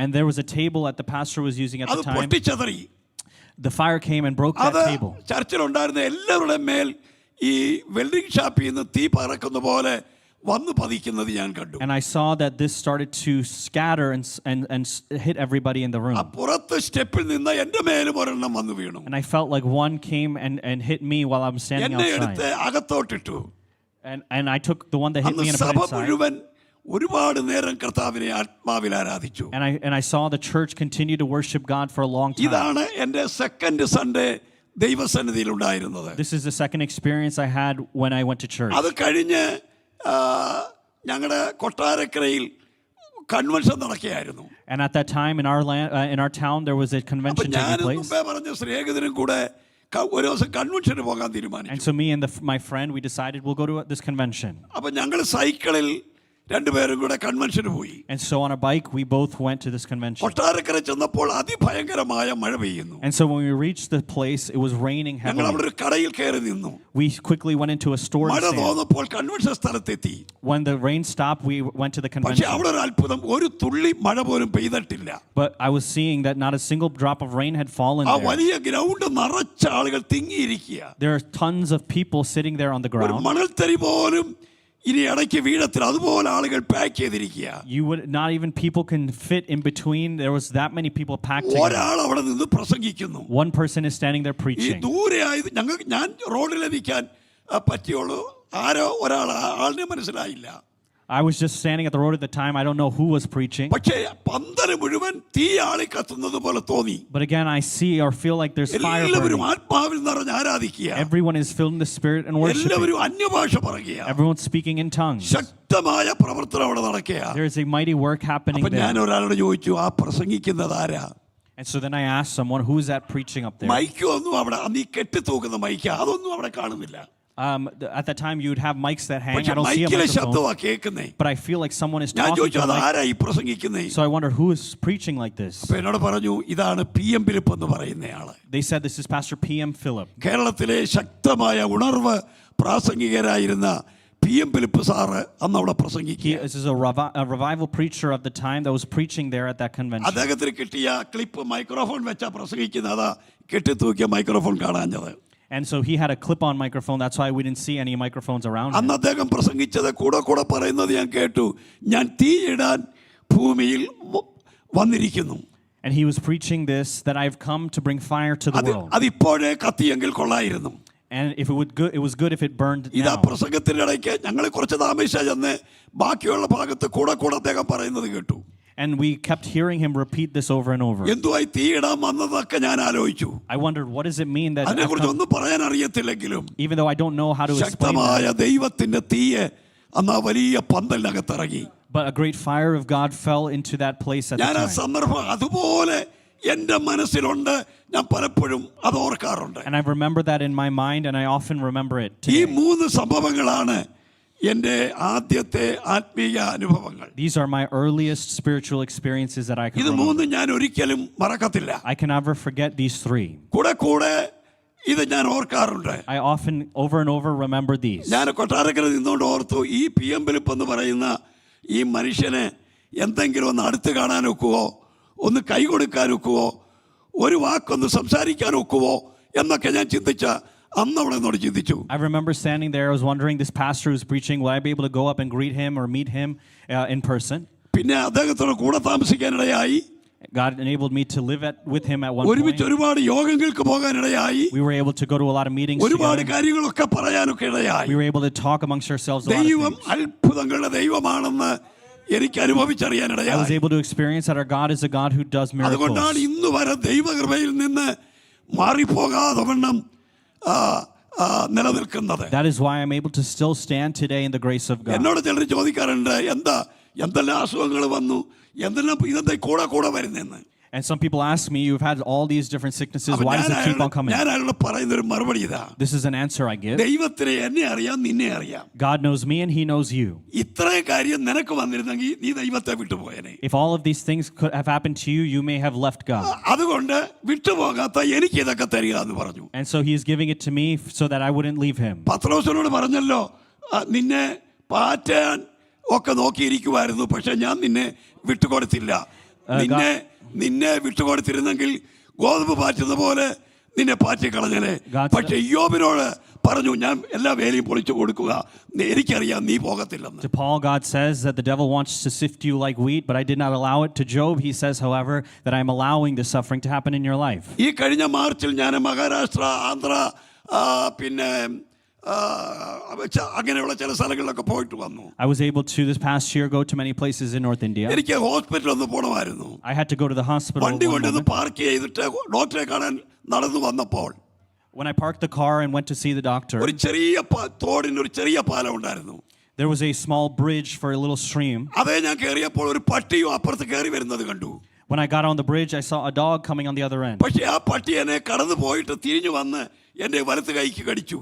And there was a table that the pastor was using at അത് the time. പൊട്ടിച്ചതറി. The fire came and broke that അത് table. ചർച്ചിലുണ്ടായിരുന്ന എല്ലാവരുടെയും മേൽ ഈ വെൽഡിംഗ് ഷാപ്പിൽ നിന്ന് തീ പറക്കുന്ന പോലെ വന്നു പതിക്കുന്നത് ഞാൻ കണ്ടു. And I saw that this started to scatter and hit everybody in the room. ആ പുറത്ത് സ്റ്റെപ്പിൽ നിന്ന് എൻ്റെ മേലും ഒരെണ്ണം വന്നു വീണു. And I felt like one came and hit me while I'm standing എന്നെ എടുത്ത് outside. അകത്തോട്ടിട്ടു. And I took the one that hit me and അന്ന് put സഭ it inside. മുഴുവൻ ഒരുപാട് നേരം കർത്താവിനെ ആത്മാവിൽ ആരാധിച്ചു. And I saw the church continue to worship God for a long time. ഇതാണ് എൻ്റെ സെക്കൻഡ് സൺഡേ ദൈവസന്നിധിയിൽ ഉണ്ടായിരുന്നത്. This is the second experience I had when I went to church. അത് കഴിഞ്ഞ് ഞങ്ങളുടെ കൊട്ടാരക്കരയിൽ കൺവെൻഷൻ നടക്കുകയായിരുന്നു. And at that time in our town there was a convention taking ഞാൻ place. മുമ്പേ പറഞ്ഞ സ്നേഹിതനും കൂടെ ഒരു ദിവസം കൺവെൻഷന് പോകാൻ And തീരുമാനിച്ചു. so me and my friend, we decided we'll go to this convention. അപ്പം ഞങ്ങൾ സൈക്കിളിൽ രണ്ടുപേരും കൂടെ കൺവെൻഷന് പോയി. And so on a bike, we both went to this convention. Kottarakkara ചെന്നപ്പോൾ അതിഭയങ്കരമായ മഴ പെയ്യുന്നു. And so when we reached the place, it was raining ഞങ്ങൾ അവിടെ heavily. ഒരു കടയിൽ കയറി നിന്നു. We quickly went into a store to മഴ stand. തോന്നപ്പോൾ കൺവെൻഷൻ സ്ഥലത്തെത്തി. When the rain stopped, we went to the പക്ഷെ convention. അവിടെ ഒരു അത്ഭുതം, ഒരു തുള്ളി മഴ പോലും പെയ്തിട്ടില്ല. But I was seeing that not a single drop of rain had fallen ആ there. വലിയ ഗ്രൗണ്ട് നിറച്ച ആളുകൾ തിങ്ങിയിരിക്കുക. There are tons of people sitting there on the ഒരു ground. മണൽത്തരി പോലും ഇനി ഇടയ്ക്ക് വീഴത്തിൽ അതുപോലെ ആളുകൾ പാക്ക് ചെയ്തിരിക്കുക. You would not even people can fit in between. There was that many people packed together. ഒരാൾ അവിടെ നിന്ന് പ്രസംഗിക്കുന്നു. One person is standing there ഈ preaching. ദൂരെയായത് ഞാൻ റോഡിലിരിക്കാൻ പറ്റിയുള്ളൂ. ആരോ ഒരാൾ ആളിനെ മനസ്സിലായില്ല. I was just standing at the road at the time. I don't know who was preaching. പക്ഷേ പന്തല് മുഴുവൻ തീ ആളി കത്തുന്നത് പോലെ തോന്നി. But again, I see or feel like there's fire എല്ലാവരും burning. ആത്മാവിൽ നിറഞ്ഞ് ആരാധിക്കുക. Everyone is filled in the Spirit and worshiping. എല്ലാവരും അന്യഭാഷ പറയുക. Everyone's speaking in tongues. ശക്തമായ പ്രവർത്തനം അവിടെ നടക്കുക. There is a mighty work happening അപ്പൊ ഞാൻ there. ഒരാളോട് ചോദിച്ചു, ആ പ്രസംഗിക്കുന്നത് ആരാ? And so then I asked someone, who is that preaching up there? Mic ഒന്നും അവിടെ നീ കെട്ടിത്തൂക്കുന്ന മൈക്ക് അതൊന്നും അവിടെ കാണുന്നില്ല. At that time, you would have mics that hang. പക്ഷെ I don't see a മൈക്കിലെ microphone. ശബ്ദമാ കേൾക്കുന്നേ. But I feel like someone is ഞാൻ talking ചോദിച്ചു, to അത് the mic. ആരാ ഈ പ്രസംഗിക്കുന്നേ? So I wondered, who is preaching like this? അപ്പൊ എന്നോട് പറഞ്ഞു, ഇതാണ് PM ഫിലിപ്പ് എന്ന് പറയുന്നയാള്. They said this is Pastor PM Philip. കേരളത്തിലെ ശക്തമായ ഉണർവ് പ്രാസംഗികരായിരുന്ന PM ഫിലിപ്പ് സാറ് അന്ന് അവിടെ പ്രസംഗിക്കുക. This is a revival preacher of the time that was preaching there at that convention. അദ്ദേഹത്തിന് കിട്ടിയ ക്ലിപ്പ് മൈക്രോഫോൺ വെച്ചാ പ്രസംഗിക്കുന്നത്. അതാ കെട്ടിത്തൂക്കിയ microphone കാണാഞ്ഞത്. And so he had a clip-on microphone. That's why we didn't see any microphones around him. അന്ന് അദ്ദേഹം പ്രസംഗിച്ചത് കൂടെ പറയുന്നത് ഞാൻ കേട്ടു. ഞാൻ തീയിടാൻ ഭൂമിയിൽ വന്നിരിക്കുന്നു. And he was preaching this, that I've come to bring fire to the world. അതിപ്പോഴേ കത്തിയെങ്കിൽ കൊള്ളായിരുന്നു. And if it was good if it burned ഇതാ now. പ്രസംഗത്തിന്റെ ഇടയ്ക്ക് ഞങ്ങൾ കുറച്ച് താമസിച്ചാൽ ചെന്ന് ബാക്കിയുള്ള ഭാഗത്ത് കൂടെ അദ്ദേഹം പറയുന്നത് കേട്ടു. And we kept hearing him repeat this over and over. എന്തുവായി തീയിടാൻ വന്നതൊക്കെ ഞാൻ ആലോചിച്ചു. I wondered, what does it mean that അതിനെ കുറിച്ച് ഒന്നും പറയാൻ അറിയത്തില്ലെങ്കിലും even though I don't know how to explain ശക്തമായ that, ദൈവത്തിന്റെ തീയെ അന്ന് ആ വലിയ പന്തലിനകത്തിറങ്ങി. but a great fire of God fell into that place at the ഞാൻ ആ time. സന്ദർഭം അതുപോലെ എൻ്റെ മനസ്സിലുണ്ട്. ഞാൻ പലപ്പോഴും അത് ഓർക്കാറുണ്ട്. And I remember that in my mind, and I often remember it ഈ today. 3 സംഭവങ്ങളാണ് എൻ്റെ ആദ്യത്തെ ആത്മീയ അനുഭവങ്ങൾ. These are my earliest spiritual experiences that I can ഇത് remember. 3 ഞാൻ ഒരിക്കലും മറക്കത്തില്ല. I can never forget these 3. കൂടെ ഇത് ഞാൻ ഓർക്കാറുണ്ട്. I often over and over remember these. ഞാൻ കൊട്ടാരക്കര നിന്നുകൊണ്ട് ഓർത്തു, ഈ PM ഫിലിപ്പ് എന്ന് പറയുന്ന ഈ മനുഷ്യനെ എന്തെങ്കിലും ഒന്ന് അടുത്ത് കാണാൻ ഒക്കുവോ, ഒന്ന് കൈ കൊടുക്കാൻ ഒക്കുവോ, ഒരു വാക്കൊന്ന് സംസാരിക്കാൻ ഒക്കുവോ എന്നൊക്കെ ഞാൻ ചിന്തിച്ച അന്ന് അവിടെ നിന്നോട് ചിന്തിച്ചു. I remember standing there. I was wondering, this pastor who's preaching, will I be able to go up and greet him or meet him in person? പിന്നെ അദ്ദേഹത്തോട് കൂടെ താമസിക്കാനിടയായി. God enabled me to live with him at one ഒരുമിച്ച് point. ഒരുപാട് യോഗങ്ങൾക്ക് പോകാനിടയായി. We were able to go to a lot of meetings ഒരുപാട് together. കാര്യങ്ങളൊക്കെ പറയാനൊക്കെ ഇടയായി. We were able to talk amongst ourselves a lot of ദൈവം things. അത്ഭുതങ്ങളുടെ ദൈവമാണെന്ന് എനിക്ക് I was അനുഭവിച്ചറിയാനിടയായി. able to experience that our God is a God who does അതുകൊണ്ടാണ് miracles. ഇന്ന് വരെ ദൈവകൃപയിൽ നിന്ന് മാറിപ്പോകാതെ വണ്ണം നിലനിൽക്കുന്നത്. That is why I'm able to still stand today in the grace of God. എന്നോട് ചിലർ ചോദിക്കാറുണ്ട്, എന്തെല്ലാം അസുഖങ്ങൾ വന്നു, എന്തെല്ലാം ഇതെന്താ കൂടെ വരുന്നെന്ന്. And some people ask me, you've had all these different sicknesses, why does it keep on coming? ഞാൻ അയാളോട് പറയുന്ന ഒരു മറുപടി ഇതാ. This is an answer I give. ദൈവത്തിനെ എന്നെ അറിയാം, നിന്നെ അറിയാം. God knows me and he knows you. ഇത്രയും കാര്യം നിനക്ക് വന്നിരുന്നെങ്കിൽ നീ ദൈവത്തെ വിട്ടുപോയനെ. If all of these things could have happened to you, you may have left God. അതുകൊണ്ട് വിട്ടുപോകാത്ത എനിക്ക് ഇതൊക്കെ തരിക എന്ന് പറഞ്ഞു. And so he is giving it to me so that I wouldn't leave him. പത്രോസിനോട് പറഞ്ഞല്ലോ, നിന്നെ പാറ്റാൻ ഒക്കെ നോക്കിയിരിക്കുമായിരുന്നു, പക്ഷെ ഞാൻ നിന്നെ വിട്ടുകൊടുത്തില്ല. നിന്നെ വിട്ടുകൊടുത്തിരുന്നെങ്കിൽ ഗോതമ്പ് പാറ്റുന്ന പോലെ നിന്നെ പാറ്റിക്കളഞ്ഞനെ. പക്ഷെ യോബിനോട് പറഞ്ഞു, ഞാൻ എല്ലാ വേലയും പൊളിച്ചു കൊടുക്കുക, എനിക്കറിയാം നീ പോകത്തില്ലെന്ന്. To Paul, God says that the devil wants to sift you like wheat, but I did not allow it. To Job, he says, however, that I'm allowing the suffering to happen in your life. ഈ കഴിഞ്ഞ മാർച്ചിൽ ഞാൻ മഹാരാഷ്ട്ര, ആന്ധ്ര, പിന്നെ അങ്ങനെയുള്ള ചില സ്ഥലങ്ങളിലൊക്കെ പോയിട്ട് വന്നു. I was able to this past year go to many places in North India. എനിക്ക് ഹോസ്പിറ്റലിൽ ഒന്ന് പോകണമായിരുന്നു. I had to go to the hospital. വണ്ടി കൊണ്ടൊന്ന് പാർക്ക് ചെയ്തിട്ട് ഡോക്ടറെ കാണാൻ നടന്നു വന്നപ്പോൾ When I parked the car and went to see the doctor, ഒരു ചെറിയ തോടിന് ഒരു ചെറിയ പാലം ഉണ്ടായിരുന്നു. there was a small bridge for a little stream. അതേ ഞാൻ കയറിയപ്പോൾ ഒരു പട്ടിയും അപ്പുറത്ത് കയറി വരുന്നത് കണ്ടു. When I got on the bridge, I saw a dog coming on the other end. പക്ഷേ ആ പട്ടി എന്നെ കടന്നു പോയിട്ട് തിരിഞ്ഞു വന്ന് എൻ്റെ വലത്ത് കൈക്ക് കടിച്ചു.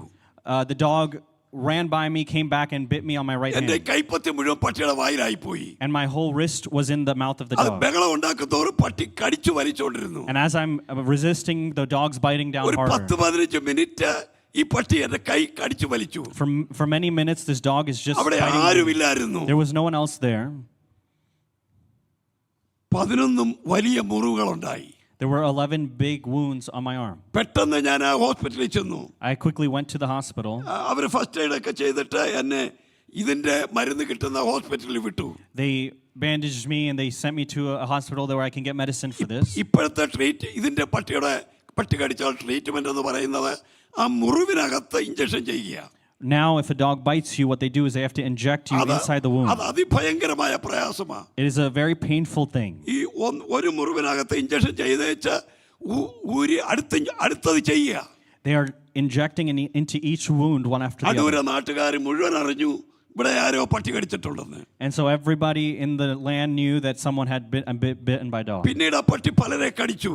The dog ran by me, came back and bit me on my right എൻ്റെ hand. കൈപ്പത്തി മുഴുവൻ പട്ടിയുടെ വായിലായി പോയി. And my whole wrist was in the mouth of the അത് dog. ബഹളം ഉണ്ടാക്കുന്നതോറും പട്ടി കടിച്ചു വലിച്ചുകൊണ്ടിരുന്നു. And as I'm resisting, the dog's biting down ഒരു harder. 10-15 മിനിറ്റ് ഈ പട്ടി എൻ്റെ കൈ കടിച്ചു വലിച്ചു. For many minutes, this dog is just അവിടെ biting me. ആരുമില്ലായിരുന്നു. There was no one else there. 11 വലിയ മുറിവുകളുണ്ടായി. There were 11 big wounds on my arm. പെട്ടെന്ന് ഞാൻ ഹോസ്പിറ്റലിൽ ചെന്നു. I quickly went to the hospital. അവർ ഫസ്റ്റ് എയ്ഡ് ഒക്കെ ചെയ്തിട്ട് എന്നെ ഇതിന്റെ മരുന്ന് കിട്ടുന്ന ഹോസ്പിറ്റലിൽ വിട്ടു. They bandaged me and they sent me to a hospital where I can get medicine for this. ഇപ്പോഴത്തെ ഇതിന്റെ പട്ടി കടിച്ചാൽ ട്രീറ്റ്മെന്റ് എന്ന് പറയുന്നത് ആ മുറിവിനകത്ത് ഇഞ്ചക്ഷൻ ചെയ്യുക. Now, if a dog bites you, what they do is they have to inject you inside the wound. അത് അതിഭയങ്കരമായ പ്രയാസമാണ്. It is a very painful thing. ഈ ഒരു മുറിവിനകത്ത് ഇഞ്ചക്ഷൻ ചെയ്തേച്ച് ഊരി അടുത്തത് ചെയ്യുക. They are injecting into each wound one after the അടൂര other. നാട്ടുകാർ മുഴുവൻ അറിഞ്ഞു ഇവിടെ ആരോ പട്ടി കടിച്ചിട്ടുണ്ടെന്ന്. And so everybody in the land knew that someone had bitten by a dog. പിന്നീട് ആ പട്ടി പലരെ കടിച്ചു.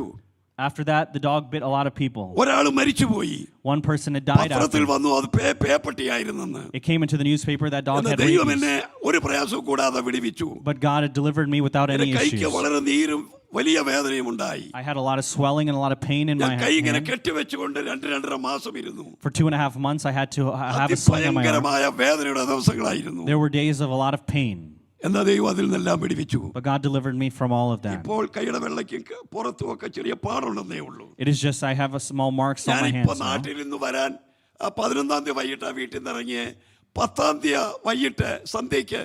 After that, the dog bit a lot of people. ഒരാൾ മരിച്ചുപോയി. One person had died പത്രത്തിൽ after. വന്നു അത് പേപ്പട്ടിയായിരുന്നെന്ന്. It came into the newspaper that dog had ദൈവം rabies. എന്നെ ഒരു പ്രയാസവും കൂടാതെ വിടുവിച്ചു. But God had delivered me without any എൻ്റെ കൈക്ക് issues. വളരെ നീരും വലിയ വേദനയും ഉണ്ടായി. I had a lot of swelling and a lot of pain in my ഞാൻ കൈ ഇങ്ങനെ hand. കെട്ടിവെച്ചുകൊണ്ട് 2-2.5 മാസം ഇരുന്നു. For 2.5 months, I had to have a sling on my arm. ഭയങ്കരമായ വേദനയുടെ ദിവസങ്ങളായിരുന്നു. There were days of a lot of pain. എന്നാ ദൈവം അതിൽ നിന്നെല്ലാം വിടുവിച്ചു. But God delivered me from all of that. ഇപ്പോൾ കൈയുടെ വെള്ളയ്ക്ക് പുറത്തും ഒക്കെ ചെറിയ പാടുണ്ടെന്നേ ഉള്ളൂ. It is just I have a small marks on my ഞാനിപ്പോ hands now. നാട്ടിൽ നിന്ന് വരാൻ 11-ാം തീയതി വൈകിട്ട് വീട്ടിൽ നിന്ന് ഇറങ്ങിയ 10-ാം തീയതി വൈകിട്ട് സന്ധ്യയ്ക്ക്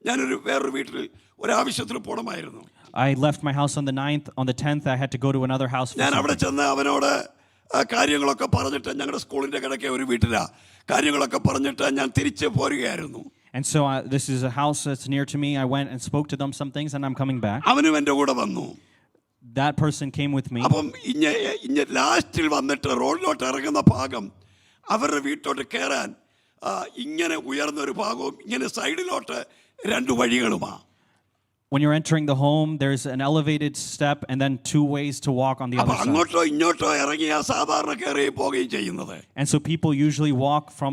ഞാനൊരു വേറൊരു വീട്ടിൽ ഒരാവശ്യത്തിന് പോകണമായിരുന്നു. I left my house on the 9th. On the 10th, I had to go to another house for ഞാൻ അവിടെ something. ചെന്ന് അവനോട് കാര്യങ്ങളൊക്കെ പറഞ്ഞിട്ട് ഞങ്ങളുടെ സ്കൂളിൻ്റെ കിടക്കെ ഒരു വീട്ടിലാ കാര്യങ്ങളൊക്കെ പറഞ്ഞിട്ട് ഞാൻ തിരിച്ച് പോരുകയായിരുന്നു. And so this is a house that's near to me. I went and spoke to them some things, and I'm coming back. അവനും എൻ്റെ കൂടെ വന്നു. That person came with me. അപ്പം ഇഞ്ഞ ലാസ്റ്റിൽ വന്നിട്ട് റോഡിലോട്ട് ഇറങ്ങുന്ന ഭാഗം അവരുടെ വീട്ടോട്ട് കയറാൻ ഇങ്ങനെ ഉയർന്ന ഒരു ഭാഗവും ഇങ്ങനെ സൈഡിലോട്ട് 2 വഴികളുമാണ്. When you're entering the home, there's an elevated step and then 2 ways to walk on the other side. അങ്ങോട്ടോ ഇങ്ങോട്ടോ ഇറങ്ങിയ സാധാരണ കയറി പോവുകയും ചെയ്യുന്നത്. And so people usually walk from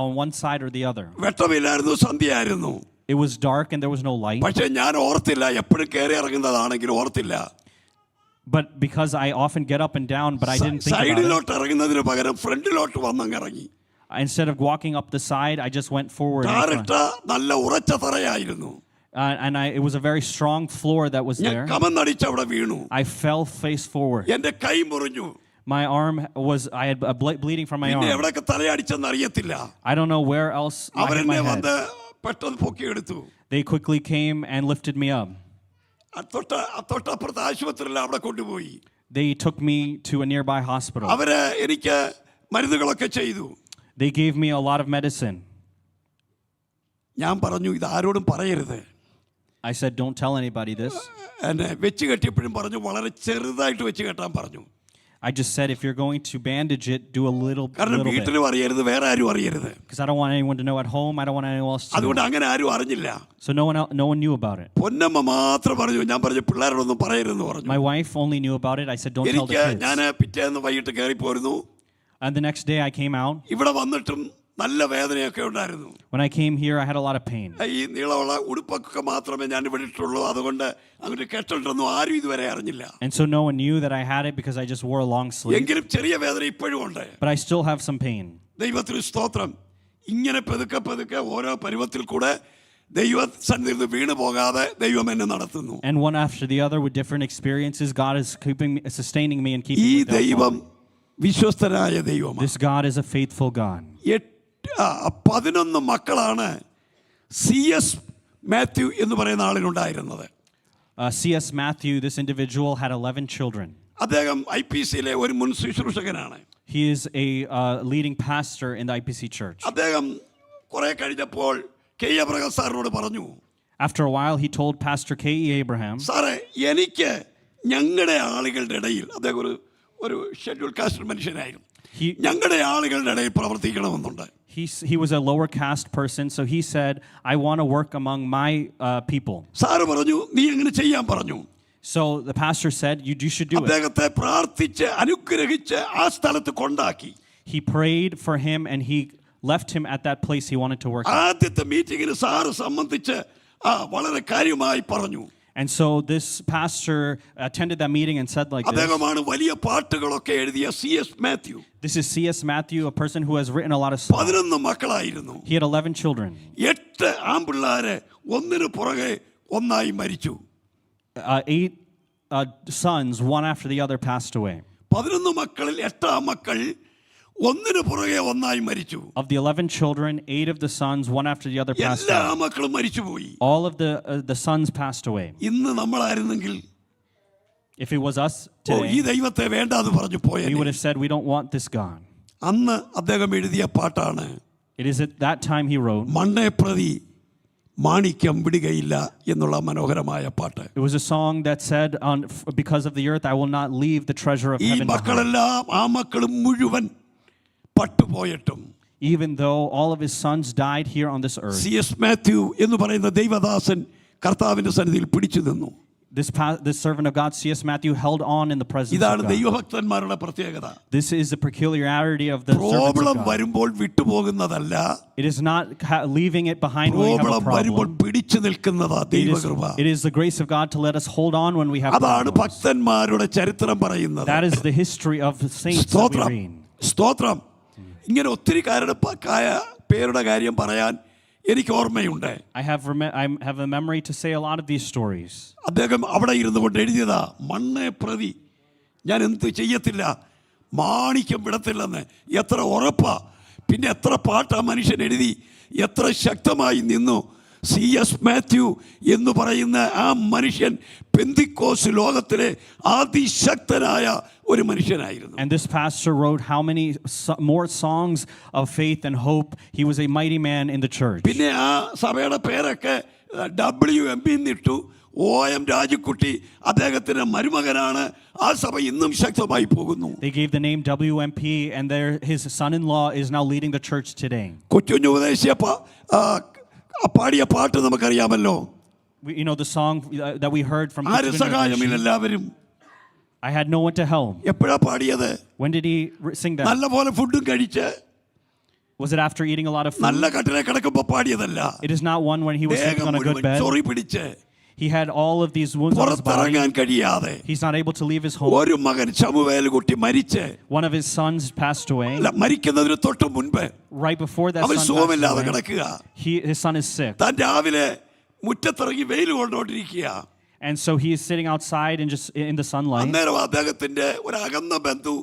on one side or the other. വെട്ടമില്ലായിരുന്നു, സന്ധ്യയായിരുന്നു. It was dark and there was no light. പക്ഷെ ഞാൻ ഓർത്തില്ല, എപ്പോഴും കയറി ഇറങ്ങുന്നതാണെങ്കിലും ഓർത്തില്ല. But because I often get up and down, but I didn't think about it. സൈഡിലോട്ട് ഇറങ്ങുന്നതിന് പകരം ഫ്രണ്ടിലോട്ട് വന്നങ്ങ് ഇറങ്ങി. Instead of walking up the side, I just went forward. ടാറിട്ട നല്ല ഉറച്ച തറയായിരുന്നു. And it was a very strong floor that was ഞാൻ there. കമന്നടിച്ച് അവിടെ വീണു. I fell face forward. എൻ്റെ കൈ മുറിഞ്ഞു. My arm I had bleeding from my പിന്നെ arm. എവിടെയൊക്കെ തലയടിച്ചെന്ന് അറിയത്തില്ല. I don't know where else I hit my അവരെന്നെ head. വന്ന് പെട്ടെന്ന് പൊക്കിയെടുത്തു. They quickly came and lifted me up. തൊട്ടപ്പുറത്തെ ആശുപത്രിയിൽ അവിടെ കൊണ്ടുപോയി. They took me to a nearby hospital. അവര് എനിക്ക് മരുന്നുകളൊക്കെ ചെയ്തു. They gave me a lot of medicine. ഞാൻ പറഞ്ഞു ഇത് ആരോടും പറയരുത്. I said, don't tell anybody this. എന്നെ വെച്ച് കെട്ടിയപ്പോഴും പറഞ്ഞു വളരെ ചെറുതായിട്ട് വെച്ച് കെട്ടാൻ പറഞ്ഞു. I just said, if you're going to bandage it, do a little കാരണം bit. വീട്ടിലും അറിയരുത്, വേറെ ആരും അറിയരുത്. Because I don't want anyone to know at home. I don't want anyone else to know. അതുകൊണ്ട് അങ്ങനെ ആരും അറിഞ്ഞില്ല. So no one knew about it. Ponnamma മാത്രം പറഞ്ഞു. ഞാൻ പറഞ്ഞു പിള്ളേരോടൊന്നും പറയരുതെന്ന് പറഞ്ഞു. My wife only knew about it. I said, don't tell the എനിക്ക് kids. ഞാൻ പിറ്റേന്ന് വൈകിട്ട് കയറി പോരുന്നു. And the next day I came out. ഇവിടെ വന്നിട്ടും നല്ല വേദനയൊക്കെ ഉണ്ടായിരുന്നു. When I came here, I had a lot of pain. ഈ നീളമുള്ള ഉടുപ്പൊക്കെ മാത്രമേ ഞാൻ ഇവിടെ ഇട്ടുള്ളൂ. അതുകൊണ്ട് അങ്ങോട്ട് കെട്ടിട്ടൊന്നും ആരും ഇതുവരെ അറിഞ്ഞില്ല. And so no one knew that I had it because I just wore a long sleeve. എങ്കിലും ചെറിയ വേദന ഇപ്പോഴും ഉണ്ട്. But I still have some pain. ദൈവത്തിന് സ്തോത്രം. ഇങ്ങനെ പതുക്കെ ഓരോ പരുവത്തിൽ കൂടെ ദൈവസന്നിധിയിൽ നിന്ന് വീണു പോകാതെ ദൈവം എന്നെ നടത്തുന്നു. And one after the other with different experiences, God is sustaining me and keeping ഈ me without ദൈവം falling. വിശ്വസ്തനായ ദൈവമാണ്. This God is a faithful God. 11 മക്കളാണ് CS മാത്യു എന്ന് പറയുന്ന ആളിനുണ്ടായിരുന്നത്. C.S. Matthew, this individual had 11 children. അദ്ദേഹം IPCയിലെ ഒരു മുൻ ശുശ്രൂഷകനാണ്. He is a leading pastor in the IPC church. അദ്ദേഹം കുറെ കഴിഞ്ഞപ്പോൾ K. Abraham സാറിനോട് പറഞ്ഞു. After a while, he told Pastor K.E. Abraham, സാറേ എനിക്ക് ഞങ്ങളുടെ ആളുകളുടെ ഇടയിൽ, അദ്ദേഹം ഒരു ഷെഡ്യൂൾ കാസ്റ്റ് മനുഷ്യനായിരുന്നു, ഞങ്ങളുടെ ആളുകളുടെ ഇടയിൽ പ്രവർത്തിക്കണമെന്നുണ്ട്. He was a lower caste person, so he said, I want to work among my people. Sir പറഞ്ഞു നീ അങ്ങനെ ചെയ്യാൻ പറഞ്ഞു. So the pastor said, you should do it. അദ്ദേഹത്തെ പ്രാർത്ഥിച്ച് അനുഗ്രഹിച്ച് ആ സ്ഥലത്ത് കൊണ്ടാക്കി. He prayed for him and he left him at that place he wanted to work at. ആദ്യത്തെ മീറ്റിങ്ങിന് സാറ് സംബന്ധിച്ച് വളരെ കാര്യമായി പറഞ്ഞു. And so this pastor attended that meeting and said like this. അദ്ദേഹമാണ് വലിയ പാട്ടുകളൊക്കെ എഴുതിയ C.S. Mathew. This is C.S. Matthew, a person who has written a lot of songs. 11 മക്കളായിരുന്നു. He had 11 children. 8 ആൺപിള്ളാരെ ഒന്നിനു പുറകെ ഒന്നായി മരിച്ചു. 8 sons, one after the other, passed away. 11 മക്കളിൽ 8 മക്കൾ ഒന്നിനു പുറകെ ഒന്നായി മരിച്ചു. Of the 11 children, 8 of the sons, one after the other, passed എല്ലാ away. മക്കളും മരിച്ചുപോയി. All of the sons passed away. ഇന്ന് നമ്മളായിരുന്നെങ്കിൽ If it was us ഈ today, ദൈവത്തെ വേണ്ടാന്ന് പറഞ്ഞു പോയ we would have said, we don't want this God. അന്ന് അദ്ദേഹം എഴുതിയ പാട്ടാണ്. It is at that time he wrote. മണ്ണെ പ്രതി മാണിക്യം വിടുകയില്ല എന്നുള്ള മനോഹരമായ പാട്ട്. It was a song that said, because of the earth, I will not leave the treasure of ഈ heaven behind. മക്കളെല്ലാം ആ മക്കളും മുഴുവൻ പട്ടുപോയിട്ടും Even though all of his sons died here on this earth. C.S. Mathew എന്ന് പറയുന്ന ദൈവദാസൻ കർത്താവിന്റെ സന്നിധിയിൽ പിടിച്ചു നിന്നു. This servant of God, C.S. Matthew, held on in the presence of ഇതാണ് God. ദൈവഭക്തന്മാരുടെ പ്രത്യേകത. This is the peculiarity of the servants problem of God. വരുമ്പോൾ വിട്ടുപോകുന്നതല്ല, It is not leaving it behind when we have a problem വരുമ്പോൾ problem. പിടിച്ചു നിൽക്കുന്നതാ ദൈവകൃപ. It is the grace of God to let us hold on when we have അതാണ് problems. ഭക്തന്മാരുടെ ചരിത്രം പറയുന്നത്. That is the history of the saints that we സ്തോത്രം read. സ്തോത്രം. ഇങ്ങനെ ഒത്തിരി പേരുടെ കാര്യം പറയാൻ എനിക്ക് ഓർമ്മയുണ്ട്. I have a memory to say a lot of these stories. അദ്ദേഹം അവിടെ ഇരുന്നു കൊണ്ട് എഴുതിയതാ, മണ്ണെ പ്രതി ഞാൻ എന്ത് ചെയ്യത്തില്ല, മാണിക്യം വിടത്തില്ലെന്ന്. എത്ര ഉറപ്പാ, പിന്നെ എത്ര പാട്ടാ മനുഷ്യൻ എഴുതി, എത്ര ശക്തമായി നിന്നു. C.S. മാത്യു എന്ന് പറയുന്ന ആ മനുഷ്യൻ പെന്തിക്കോസ് ലോകത്തിലെ അതിശക്തനായ ഒരു മനുഷ്യനായിരുന്നു. And this pastor wrote how many more songs of faith and hope. He was a mighty man in the church. പിന്നെ ആ സഭയുടെ പേരൊക്കെ WMP എന്നിട്ടു. OM രാജക്കുട്ടി അദ്ദേഹത്തിന്റെ മരുമകനാണ്. ആ സഭ ഇന്നും ശക്തമായി പോകുന്നു. They gave the name WMP, and his son-in-law is now leading the church today. കൊച്ചുഞ്ഞു ഉപദേശിയ പാടിയ പാട്ട് നമുക്കറിയാമല്ലോ. You know the song that we heard from. ആര് സഹായമില്ല എല്ലാവരും. I had no one to help. എപ്പോഴാ പാടിയത്? When did he sing that? നല്ല പോലെ ഫുഡും കഴിച്ച് Was it after eating a lot of food? നല്ല കട്ടിലെ കിടക്കുമ്പോ പാടിയതല്ല. It is not one when he was sleeping on a good bed. ചൊറി പിടിച്ച് He had all of these wounds on his body. പുറത്തിറങ്ങാൻ കഴിയാതെ He's not able to leave his home. ഒരു മകൻ ശമൂവേൽ കുട്ടി മരിച്ച്, One of his sons passed away. മരിക്കുന്നതിന് തൊട്ട് മുൻപ് Right before that അവൻ son സുഖമില്ലാതെ passed away, കിടക്കുക. his son is sick. താൻ രാവിലെ മുറ്റത്തിറങ്ങി വെയിൽ കൊണ്ടോണ്ടിരിക്കുക. And so he is sitting outside and just in the sunlight. അന്നേരം അദ്ദേഹത്തിന്റെ ഒരു അകന്ന ബന്ധു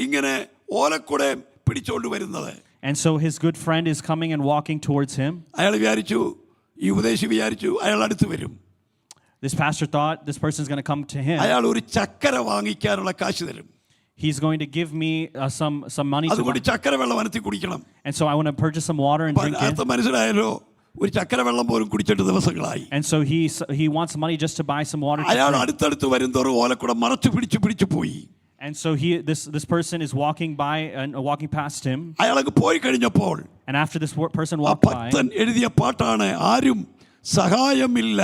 ഇങ്ങനെ ഓലക്കുടെ പിടിച്ചോണ്ട് വരുന്നത്. And so his good friend is coming and walking towards him. അയാൾ വിചാരിച്ചു, ഈ ഉപദേശി വിചാരിച്ചു അയാൾ അടുത്ത് വരും. This pastor thought this person is going to come to him. അയാൾ ഒരു ചക്കര വാങ്ങിക്കാനുള്ള കാശ് തരും. He's going to give me some money to അതുകൊണ്ട് ചക്കര വെള്ളം അനത്തി കുടിക്കണം. And so I want to purchase some water and drink it. മനസ്സിലായല്ലോ, ഒരു ചക്കര വെള്ളം പോലും കുടിച്ചിട്ട് ദിവസങ്ങളായി. And so he wants money just to buy some water to അയാൾ drink. അടുത്തടുത്ത് വരുന്തോറും ഓലക്കുട മറച്ചു പിടിച്ചു പോയി. And so this person is walking by and walking past him. അയാൾക്ക് പോയി കഴിഞ്ഞപ്പോൾ And after this person ആ walked by, ഭക്തൻ എഴുതിയ പാട്ടാണ്, ആരും സഹായമില്ല,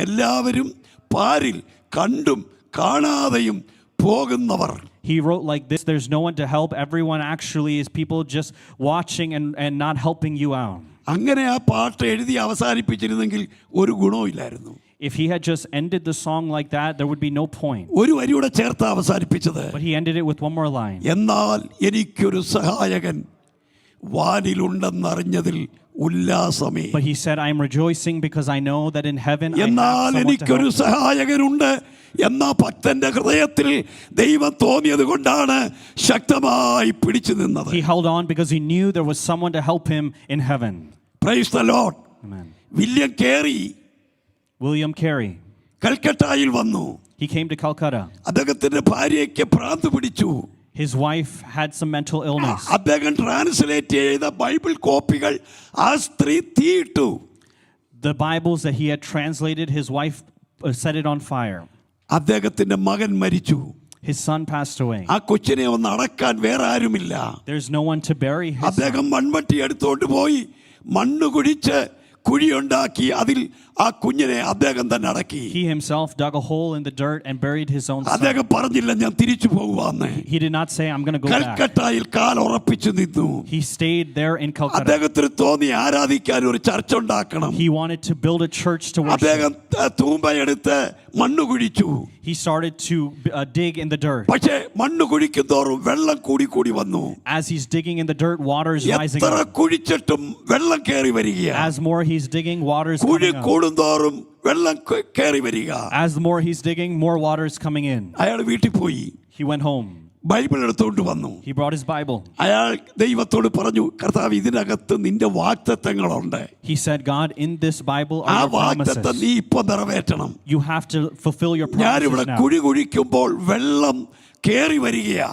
എല്ലാവരും പാരിൽ കണ്ടും കാണാതെയും പോകുന്നവർ. he wrote like this, there's no one to help, everyone actually is people just watching and not helping you out. അങ്ങനെ ആ പാട്ട് എഴുതി അവസാനിപ്പിച്ചിരുന്നെങ്കിൽ ഒരു ഗുണവുമില്ലായിരുന്നു. If he had just ended the song like that, there would be no point. ഒരു വരിയുടെ ചേർത്ത് അവസാനിപ്പിച്ചത്. But he ended it with one more line. എന്നാൽ എനിക്കൊരു സഹായകൻ വാനിലുണ്ടെന്നറിഞ്ഞതിൽ ഉല്ലാസമേ. But he said, I am rejoicing because I know that in heaven I have എന്നാൽ someone to എനിക്കൊരു help me. സഹായകനുണ്ട് എന്ന ഭക്തന്റെ ഹൃദയത്തിൽ ദൈവം തോന്നിയത് കൊണ്ടാണ് ശക്തമായി പിടിച്ചു നിന്നത്. He held on because he knew there was someone to help him in heaven. Praise the Lord. Amen. William Carey കൽക്കട്ടയിൽ വന്നു. He came to Calcutta. അദ്ദേഹത്തിന്റെ ഭാര്യയ്ക്ക് ഭ്രാന്ത് പിടിച്ചു. His wife had some mental illness. അദ്ദേഹം ട്രാൻസ്ലേറ്റ് ചെയ്ത Bible കോപ്പികൾ ആ സ്ത്രീ തീയിട്ടു. The Bibles that he had translated, his wife set it on fire. അദ്ദേഹത്തിന്റെ മകൻ മരിച്ചു. His son passed away. ആ കൊച്ചിനെ ഒന്ന് അടക്കാൻ വേറെ ആരുമില്ല. There's no one to bury his son. അദ്ദേഹം മൺവട്ടി എടുത്തോണ്ട് പോയി മണ്ണ് കുഴിച്ച് കുഴിയുണ്ടാക്കി അതിൽ ആ കുഞ്ഞിനെ അദ്ദേഹം തന്നെ അടക്കി. He himself dug a hole in the dirt and buried his own son. അദ്ദേഹം പറഞ്ഞില്ല ഞാൻ തിരിച്ചു പോകുവാന്ന്. He did not say, I'm going to go back. കൽക്കട്ടയിൽ കാൽ ഉറപ്പിച്ചു നിന്നു. He stayed there in Calcutta. അദ്ദേഹത്തിന് തോന്നി ആരാധിക്കാൻ ഒരു ചർച്ച ഉണ്ടാക്കണം. He wanted to build a church to worship. അദ്ദേഹം തൂമ്പയെടുത്ത് മണ്ണ് കുഴിച്ചു. He started to dig in the dirt. പക്ഷേ മണ്ണ് കുഴിക്കുന്തോറും വെള്ളം കൂടി വന്നു. As he's digging in the dirt, water is rising എത്ര up. കുഴിച്ചിട്ടും വെള്ളം കയറി വരിക. As more he's digging, water is കുഴി coming up. കൂടുന്തോറും വെള്ളം കയറി വരിക. As the more he's digging, more water is coming in. അയാൾ വീട്ടിൽ പോയി. He went home. ബൈബിൾ എടുത്തുകൊണ്ട് വന്നു. He brought his Bible. അയാൾ ദൈവത്തോട് പറഞ്ഞു, കർത്താവ് ഇതിനകത്ത് നിന്റെ വാഗ്ദത്തങ്ങളുണ്ട്. He said, God, in this Bible ആ are your വാഗ്ദത്തം promises. നീ ഇപ്പൊ നിറവേറ്റണം. You have to fulfill your ഞാനിവിടെ promises now. കുഴി കുഴിക്കുമ്പോൾ വെള്ളം കയറി വരികയാ.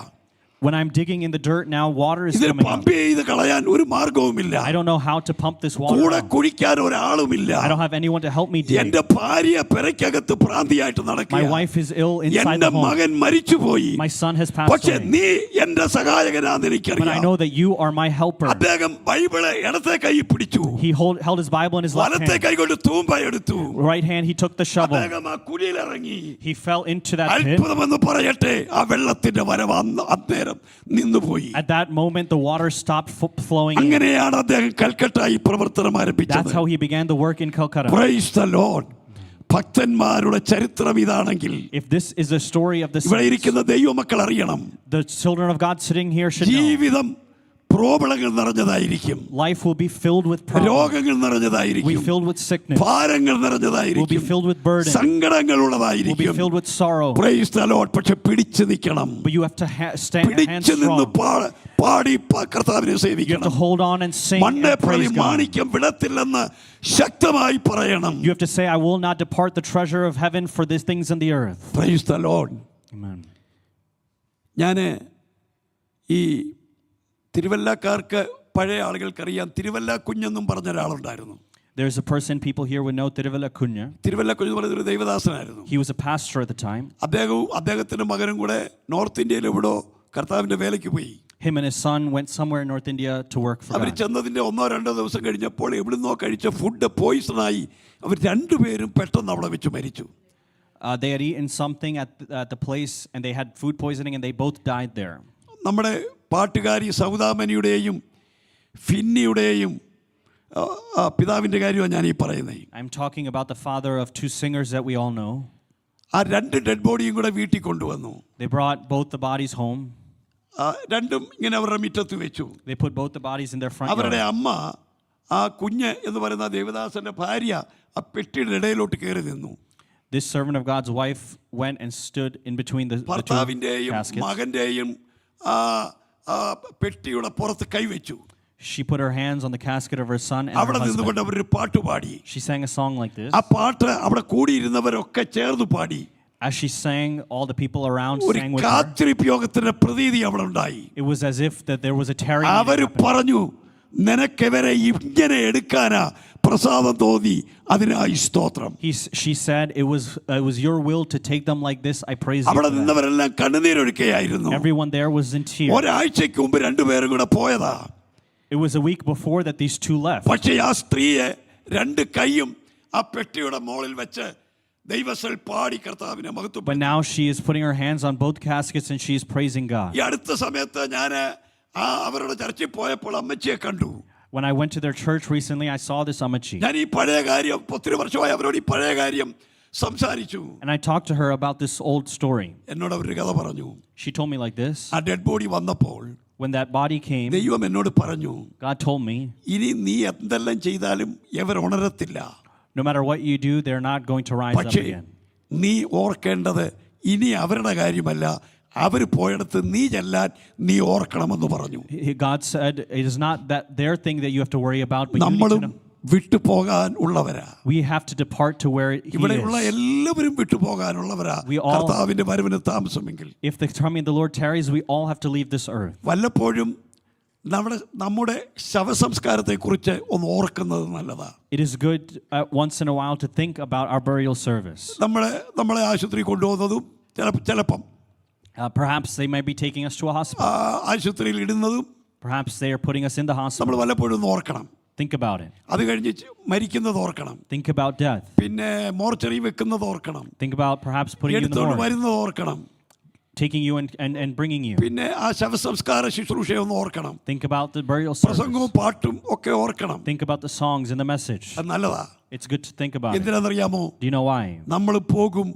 When I'm digging in the dirt now, water is ഇതിന് coming പമ്പ് up. ചെയ്ത് കളയാൻ ഒരു മാർഗവുമില്ല. I don't know how to pump this water കൂടെ out. കുഴിക്കാൻ ഒരാളുമില്ല. I don't have anyone to help me dig. എന്റെ ഭാര്യ പെരയ്ക്കകത്ത് ഭ്രാന്തിയായിട്ട് My നടക്കുക. wife is ill inside എന്റെ the home. മകൻ മരിച്ചുപോയി. My son has passed പക്ഷെ away. നീ എന്റെ സഹായകനാന്ന് But I എനിക്കറിയാം. know that you are my helper. അദ്ദേഹം ബൈബിള് ഇടത്തെ കൈ പിടിച്ചു. He held his Bible in his left വലത്തെ hand. കൈ കൊണ്ട് തൂമ്പ എടുത്തു. Right hand, he took the shovel. അദ്ദേഹം ആ കുഴിയിലിറങ്ങി. He fell into that pit. അത്ഭുതമെന്ന് പറയട്ടെ, ആ വെള്ളത്തിന്റെ വരവ് അന്നേരം നിന്നുപോയി. At that moment, the water stopped flowing in. അങ്ങനെയാണ് അദ്ദേഹം കൽക്കട്ടയിൽ പ്രവർത്തനം ആരംഭിച്ചത്. That's how he began the work in Calcutta. Praise the Lord. ഭക്തന്മാരുടെ ചരിത്രം ഇതാണെങ്കിൽ If this is a story of the ഇവിടെ saints, ഇരിക്കുന്ന ദൈവമക്കൾ അറിയണം, the children of God sitting here should know. ജീവിതം പ്രോബ്ലങ്ങൾ നിറഞ്ഞതായിരിക്കും. Life will be filled with problems. രോഗങ്ങൾ Will be നിറഞ്ഞതായിരിക്കും. filled with sickness. ഭാരങ്ങൾ Will be നിറഞ്ഞതായിരിക്കും. filled with burden. സങ്കടങ്ങൾ Will be ഉള്ളതായിരിക്കും. filled with sorrow. Praise the Lord. പക്ഷെ പിടിച്ചു നിൽക്കണം. But you have to stand hands പിടിച്ചു നിന്ന് strong. പാടി കർത്താവിനെ You have to സേവിക്കണം. hold on and sing മണ്ണെ and പ്രതി praise God. മാണിക്യം വിടത്തില്ലെന്ന് ശക്തമായി പറയണം. You have to say, I will not depart the treasure of heaven for these things in the earth. Praise the Lord. Amen. ഞാൻ ഈ തിരുവല്ലക്കാർക്ക് പഴയ ആളുകൾക്കറിയാം, തിരുവല്ല കുഞ്ഞെന്നും പറഞ്ഞ ഒരാളുണ്ടായിരുന്നു. There's a person people here would know, Tiruvalla Kunya. Thiruvalla കുഞ്ഞ് എന്ന് പറയുന്ന ഒരു ദൈവദാസനായിരുന്നു. He was a pastor at the time. അദ്ദേഹത്തിന്റെ മകനും കൂടെ നോർത്ത് ഇന്ത്യയിൽ എവിടോ കർത്താവിന്റെ വേലയ്ക്ക് പോയി. Him and his son went somewhere in North India to work for our God. ചെന്നതിന്റെ 1-2 ദിവസം കഴിഞ്ഞപ്പോൾ എവിടുന്നോ കഴിച്ച ഫുഡ് പോയിസണായി അവർ രണ്ടുപേരും പെട്ടെന്ന് അവിടെ വെച്ച് മരിച്ചു. They had eaten something at the place and they had food poisoning and they both died there. നമ്മുടെ പാട്ടുകാരി സൗദാമനിയുടെയും ഫിന്നിയുടെയും പിതാവിൻ്റെ കാര്യമാണ് ഞാൻ ഈ പറയുന്നത്. I'm talking about the father of two singers that we all know. ആ രണ്ട് ഡെഡ് ബോഡിയും കൂടെ വീട്ടിൽ കൊണ്ടുവന്നു. They brought both the bodies home. രണ്ടും ഇങ്ങനെ അവരുടെ മുറ്റത്ത് വെച്ചു. They put both the bodies in their front അവരുടെ yard. അമ്മ ആ കുഞ്ഞ് എന്ന് പറയുന്ന ദേവദാസന്റെ ഭാര്യ ആ പെട്ടിയുടെ ഇടയിലോട്ട് കയറി നിന്നു. This servant of God's wife went and stood in between the two ഭർത്താവിൻ്റെയും caskets. മകൻ്റെയും പെട്ടിയുടെ പുറത്ത് കൈവച്ചു. She put her hands on the casket of her son and her അവിടെ husband. നിന്നുകൊണ്ട് അവരൊരു പാട്ട് പാടി. She sang a song like this. ആ പാട്ട് അവിടെ കൂടിയിരുന്നവരൊക്കെ ചേർന്ന് പാടി. As she sang, all the people around ഒരു sang with her. കാത്തിരിപ്പ് യോഗത്തിന്റെ പ്രതീതി അവിടെ ഉണ്ടായി. It was as if that there was a tarrying. അവര് പറഞ്ഞു, നിനക്കെവരെ ഇങ്ങനെ എടുക്കാനാ പ്രസാദം തോന്നി, അതിനായി സ്തോത്രം. She said, it was your will to take them like this. I praise you അവിടെ for that. നിന്നവരെല്ലാം കണ്ണുനീരൊഴുക്കുകയായിരുന്നു. Everyone there was in tears. ഒരാഴ്ചക്ക് മുമ്പ് രണ്ടുപേരും കൂടെ പോയതാ. It was a week before that these two left. പക്ഷേ ആ സ്ത്രീയെ രണ്ട് കൈയും ആ പെട്ടിയുടെ മുകളിൽ വെച്ച് ദൈവസൽ പാടി കർത്താവിനെ But മഹത്വപ്പെടുത്തി. now she is putting her hands on both caskets and she is praising God. ഈ അടുത്ത സമയത്ത് ഞാൻ അവരുടെ ചർച്ചിൽ പോയപ്പോൾ അമ്മച്ചിയെ കണ്ടു. When I went to their church recently, I saw this Amachi. ഞാൻ ഈ പഴയ കാര്യം 10 വർഷമായി അവരോട് ഈ പഴയ കാര്യം സംസാരിച്ചു. And I talked to her about this old story. എന്നോട് അവരൊരു കഥ പറഞ്ഞു. She told me like this. ആ ഡെഡ് ബോഡി വന്നപ്പോൾ When that body came, ദൈവം എന്നോട് പറഞ്ഞു, God told me, ഇനി നീ എന്തെല്ലാം ചെയ്താലും ഇവർ ഉണരത്തില്ല. no matter what you do, they're not going to rise up പക്ഷേ again. നീ ഓർക്കേണ്ടത് ഇനി അവരുടെ കാര്യമല്ല, അവർ പോയിടത്ത് നീ ചെല്ലാൻ നീ ഓർക്കണമെന്ന് പറഞ്ഞു. God said, it is not that their thing that you have to worry about, but you need to നമ്മളും know. വിട്ടുപോകാൻ ഉള്ളവരാ. We have to depart to where He ഇവിടെയുള്ള is. എല്ലാവരും വിട്ടുപോകാനുള്ളവരാ. We all- കർത്താവിന്റെ വരവിന് താമസമെങ്കിൽ If the coming of the Lord tarries, we all have to leave this earth. വല്ലപ്പോഴും നമ്മുടെ ശവസംസ്കാരത്തെ കുറിച്ച് ഒന്ന് ഓർക്കുന്നത് നല്ലതാ. It is good once in a while to think about our burial service. നമ്മളെ ആശുപത്രി കൊണ്ടുപോകുന്നതും ചിലപ്പം Perhaps they might be taking us to a hospital. ആശുപത്രിയിൽ ഇടുന്നതും Perhaps they are putting us in the hospital. നമ്മൾ വല്ലപ്പോഴും ഒന്ന് ഓർക്കണം. Think about it. അത് കഴിഞ്ഞ് മരിക്കുന്നത് ഓർക്കണം. Think about death. പിന്നെ മോർച്ചറി വെക്കുന്നത് ഓർക്കണം. Think about perhaps putting you in the എടുത്തോണ്ട് morgue, വരുന്നത് ഓർക്കണം. taking you and bringing you. പിന്നെ ആ ശവസംസ്കാര ശുശ്രൂഷയൊന്ന് ഓർക്കണം. Think about the burial service. പ്രസംഗവും പാട്ടും ഒക്കെ ഓർക്കണം. Think about the songs and the message. അത് നല്ലതാ. It's good to think about it. എന്തിനാണെന്നറിയാമോ? Do you know why? നമ്മൾ പോകും